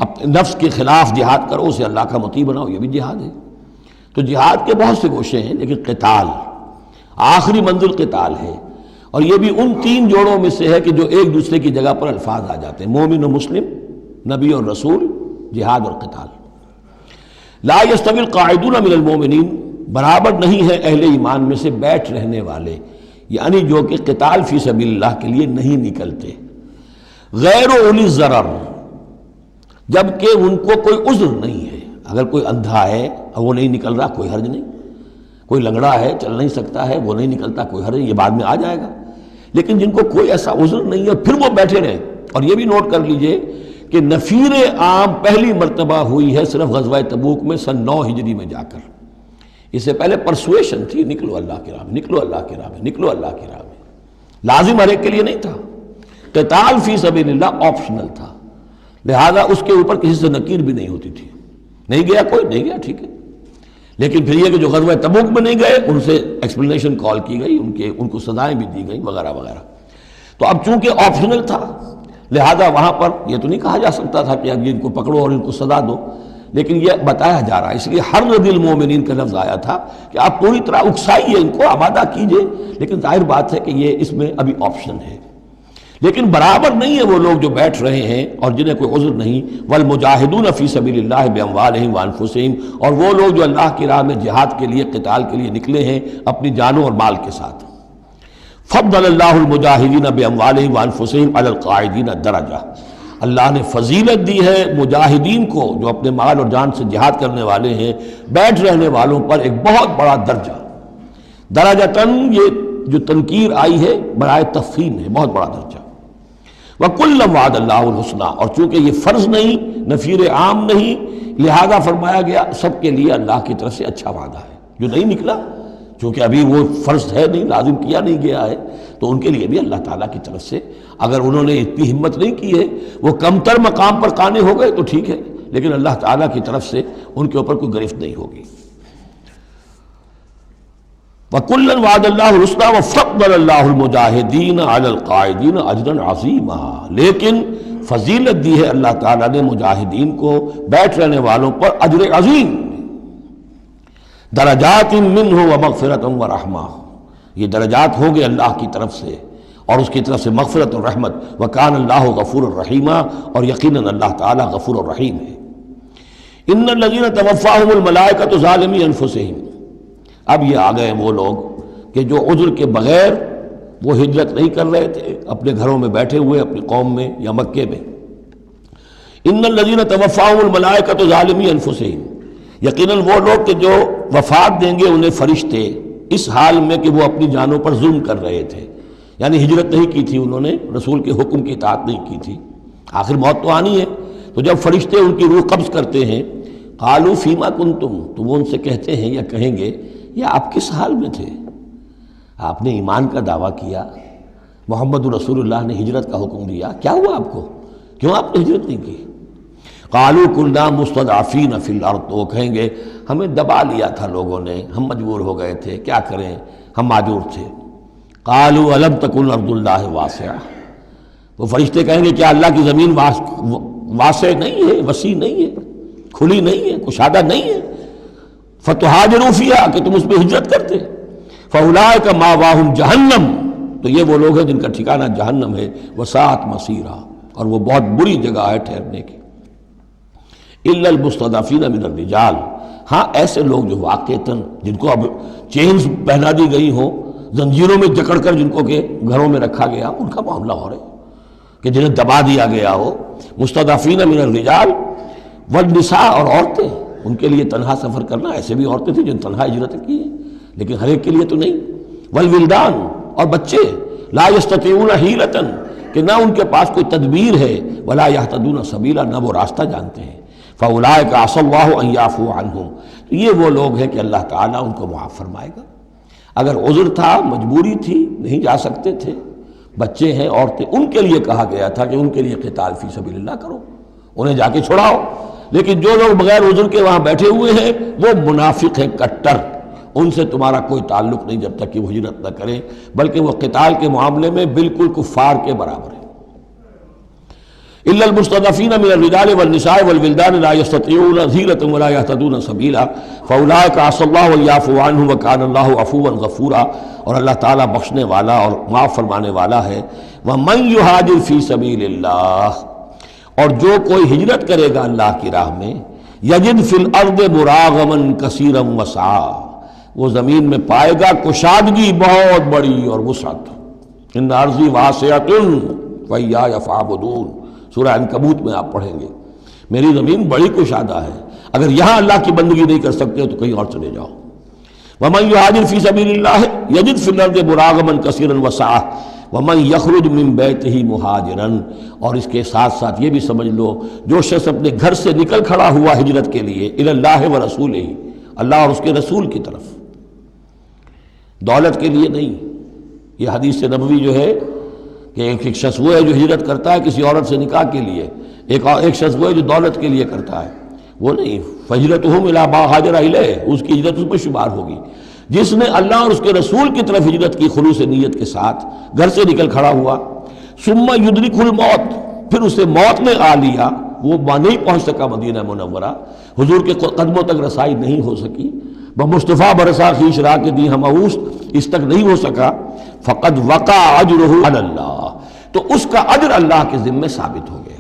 اپنے نفس کے خلاف جہاد کرو، اسے اللہ کا مطیع بناؤ، یہ بھی جہاد ہے۔ تو جہاد کے بہت سے گوشے ہیں، لیکن قتال آخری منزل قتال ہے، اور یہ بھی ان تین جوڑوں میں سے ہے کہ جو ایک دوسرے کی جگہ پر الفاظ آ جاتے ہیں، مومن و مسلم، نبی اور رسول، جہاد اور قتال۔ لا یستوی القاعدون من المؤمنین، برابر نہیں ہے اہل ایمان میں سے بیٹھ رہنے والے، یعنی جو کہ قتال فی سبیل اللہ کے لیے نہیں نکلتے، غیر اولی الضرر، جبکہ ان کو کوئی عذر نہیں ہے۔ اگر کوئی اندھا ہے اور وہ نہیں نکل رہا، کوئی حرج نہیں، کوئی لنگڑا ہے چل نہیں سکتا ہے وہ نہیں نکلتا، کوئی حرج نہیں، یہ بعد میں آ جائے گا، لیکن جن کو کوئی ایسا عذر نہیں ہے پھر وہ بیٹھے رہے۔ اور یہ بھی نوٹ کر لیجئے کہ نفیر عام پہلی مرتبہ ہوئی ہے صرف غزوہ تبوک میں سن 9 ہجری میں جا کر، اس سے پہلے پرسویشن تھی، نکلو اللہ کی راہ میں، نکلو اللہ کی راہ میں، نکلو اللہ کی راہ میں، لازم ہر ایک کے لیے نہیں تھا۔ قتال فی سبیل اللہ آپشنل تھا، لہذا اس کے اوپر کسی سے نکیر بھی نہیں ہوتی تھی، نہیں گیا کوئی، نہیں گیا ٹھیک ہے، لیکن پھر یہ کہ جو غزوہ تبوک میں نہیں گئے ان سے ایکسپلینیشن کال کی گئی، ان کو سزائیں بھی دی گئیں وغیرہ وغیرہ۔ تو اب چونکہ آپشنل تھا لہذا وہاں پر یہ تو نہیں کہا جا سکتا تھا کہ اب ان کو پکڑو اور ان کو سزا دو، لیکن یہ بتایا جا رہا ہے، اس لیے حرض المومنین کا لفظ آیا تھا کہ آپ پوری طرح اکسائیے ان کو، آمادہ کیجئے، لیکن ظاہر بات ہے کہ یہ اس میں ابھی آپشن ہے۔ لیکن برابر نہیں ہے وہ لوگ جو بیٹھ رہے ہیں اور جنہیں کوئی عذر نہیں، والمجاہدون فی سبیل اللہ باموالہم وانفسہم، اور وہ لوگ جو اللہ کی راہ میں جہاد کے لیے، قتال کے لیے نکلے ہیں اپنی جانوں اور مال کے ساتھ۔ فضل اللہ المجاہدین باموالہم وانفسہم علی القاعدین درجہ، اللہ نے فضیلت دی ہے مجاہدین کو جو اپنے مال اور جان سے جہاد کرنے والے ہیں، بیٹھ رہنے والوں پر ایک بہت بڑا درجہ، درجتاً یہ جو تنکیر آئی ہے برائے تفخیم ہے، بہت بڑا درجہ۔ وَكُلًّا وَعَدَ اللَّهُ الْحُسْنَىٰ، اور چونکہ یہ فرض نہیں، نفیر عام نہیں، لہذا فرمایا گیا سب کے لیے اللہ کی طرف سے اچھا وعدہ ہے۔ جو نہیں نکلا چونکہ ابھی وہ فرض ہے نہیں، لازم کیا نہیں گیا ہے، تو ان کے لیے بھی اللہ تعالیٰ کی طرف سے اگر انہوں نے اتنی ہمت نہیں کی ہے، وہ کمتر مقام پر قانے ہو گئے تو ٹھیک ہے، لیکن اللہ تعالیٰ کی طرف سے ان کے اوپر کوئی گرفت نہیں ہوگی۔ وَكُلًّا وَعَدَ اللَّهُ الْحُسْنَىٰ وَفَضَّلَ اللَّهُ الْمُجَاهِدِينَ عَلَى الْقَاعِدِينَ أَجْرًا عَظِيمًا، لیکن فضیلت دی ہے اللہ تعالیٰ نے مجاہدین کو بیٹھ رہنے والوں پر اجر عظیم، درجات منہ ومغفرۃ ورحمہ، یہ درجات ہوں گے اللہ کی طرف سے اور اس کی طرف سے مغفرت اور رحمت، وکان اللہ غفور الرحیم، اور یقیناً اللہ تعالیٰ غفور الرحیم ہے۔ ان الذین توفاہم الملائکۃ ظالمی انفسہم، اب یہ آ گئے وہ لوگ کہ جو عذر کے بغیر وہ ہجرت نہیں کر رہے تھے، اپنے گھروں میں بیٹھے ہوئے اپنی قوم میں یا مکے میں۔ ان الذین توفاہم الملائکۃ ظالمی انفسہم، یقیناً وہ لوگ کہ جو وفات دیں گے انہیں فرشتے اس حال میں کہ وہ اپنی جانوں پر ظلم کر رہے تھے، یعنی ہجرت نہیں کی تھی انہوں نے، رسول کے حکم کی اطاعت نہیں کی تھی، آخر موت تو آنی ہے، تو جب فرشتے ان کی روح قبض کرتے ہیں، قالوا فیما کنتم، تو وہ ان سے کہتے ہیں یا کہیں گے یا آپ کس حال میں تھے؟ آپ نے ایمان کا دعویٰ کیا، محمد رسول اللہ نے ہجرت کا حکم دیا، کیا ہوا آپ کو؟ کیوں آپ نے ہجرت نہیں کی؟ قالوا كنا مستضعفین فی الارض، تو وہ کہیں گے ہمیں دبا لیا تھا لوگوں نے، ہم مجبور ہو گئے تھے، کیا کریں، ہم معذور تھے۔ قالوا الم تکن ارض اللہ واسعہ، وہ فرشتے کہیں گے کیا اللہ کی زمین واسع نہیں ہے، وسیع نہیں ہے، کھلی نہیں ہے، کشادہ نہیں ہے، فتہاجروا فیہا، کہ تم اس پہ ہجرت کرتے، فاولئک مأواہم جہنم، تو یہ وہ لوگ ہیں جن کا ٹھکانہ جہنم ہے، وساءت مصیرا، اور وہ بہت بری جگہ ہے ٹھہرنے کی۔ الا المستضعفین من الرجال، ہاں ایسے لوگ جو واقعتاً جن کو اب چینز پہنا دی گئی ہوں، زنجیروں میں جکڑ کر جن کو کہ گھروں میں رکھا گیا، ان کا معاملہ ہو رہا ہے کہ جنہیں دبا دیا گیا ہو۔ مستضعفین من الرجال والنساء، اور عورتیں، ان کے لیے تنہا سفر کرنا، ایسے بھی عورتیں تھیں جن تنہا ہجرت کی ہے لیکن ہر ایک کے لیے تو نہیں۔ والولدان، اور بچے، لا یستطیعون حیلۃ، کہ نہ ان کے پاس کوئی تدبیر ہے، ولا یہتدون سبیلا، نہ وہ راستہ جانتے ہیں۔ فاولئک عسى اللہ ان یعفو عنہم، تو یہ وہ لوگ ہیں کہ اللہ تعالیٰ ان کو معاف فرمائے گا۔ اگر عذر تھا، مجبوری تھی، نہیں جا سکتے تھے، بچے ہیں، عورتیں، ان کے لیے کہا گیا تھا کہ ان کے لیے قتال فی سبیل اللہ کرو، انہیں جا کے چھڑاؤ۔ لیکن جو لوگ بغیر عذر کے وہاں بیٹھے ہوئے ہیں وہ منافق ہیں کٹر، ان سے تمہارا کوئی تعلق نہیں جب تک کہ وہ ہجرت نہ کریں، بلکہ وہ قتال کے معاملے میں بالکل کفار کے برابر ہیں۔ الا المستضعفین من الرجال والنساء والولدان لا يستطيعون حیلۃ ولا يهتدون سبیلا فاولئک عسى الله ان يعفو عنهم وكان الله عفوا غفورا، اور اللہ تعالیٰ بخشنے والا اور معاف فرمانے والا ہے۔ ومن يهاجر في سبيل اللہ، اور جو کوئی ہجرت کرے گا اللہ کی راہ میں، یجد فی الارض مراغما کثیرا وسعا، وہ زمین میں پائے گا کشادگی بہت بڑی اور وسعت۔ ان ارضی واسعۃ فإیایا فاعبدون، سورہ عنکبوت میں آپ پڑھیں گے، میری زمین بڑی کشادہ ہے، اگر یہاں اللہ کی بندگی نہیں کر سکتے تو کہیں اور چلے جاؤ۔ ومن یہاجر فی سبیل اللہ یجد فی الارض مراغما کثیرا وسعا ومن یخرج من بیتہ مہاجرا، اور اس کے ساتھ ساتھ یہ بھی سمجھ لو جو شخص اپنے گھر سے نکل کھڑا ہوا ہجرت کے لیے، الی اللہ ورسولہ، اللہ اور اس کے رسول کی طرف، دولت کے لیے نہیں۔ یہ حدیث نبوی جو ہے کہ ایک شخص وہ ہے جو ہجرت کرتا ہے کسی عورت سے نکاح کے لیے، ایک شخص وہ ہے جو دولت کے لیے کرتا ہے، وہ نہیں۔ فہجرتہم الی ما ہاجر الیہ، اس کی ہجرت اس میں شمار ہوگی۔ جس نے اللہ اور اس کے رسول کی طرف ہجرت کی خلوص نیت کے ساتھ، گھر سے نکل کھڑا ہوا، ثم یدرکہ الموت، پھر اسے موت نے آ لیا، وہ نہیں پہنچ سکا مدینہ منورہ، حضور کے قدموں تک رسائی نہیں ہو سکی، بمصطفیٰ برسا خویش راہ کے دی ہمعوس، اس تک نہیں ہو سکا، فقد وقع اجرہ علی اللہ، تو اس کا اجر اللہ کے ذمے ثابت ہو گیا۔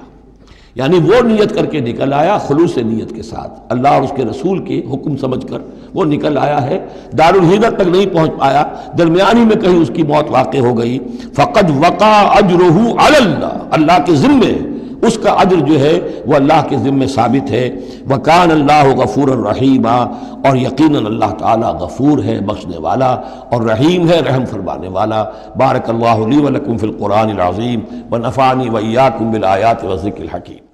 یعنی وہ نیت کر کے نکل آیا خلوص نیت کے ساتھ، اللہ اور اس کے رسول کے حکم سمجھ کر وہ نکل آیا ہے، دار الہجرت تک نہیں پہنچ پایا، درمیانی میں کہیں اس کی موت واقع ہو گئی، فقد وقع اجرہ علی اللہ، اللہ کے ذمے اس کا اجر جو ہے وہ اللہ کے ذمے ثابت ہے۔ وکان اللہ غفور الرحیم، اور یقیناً اللہ تعالیٰ غفور ہے، بخشنے والا، اور رحیم ہے، رحم فرمانے والا۔ بارک اللہ لی ولکم فی القرآن العظیم ونفعنی وإیاکم بالآیات والذکر الحکیم۔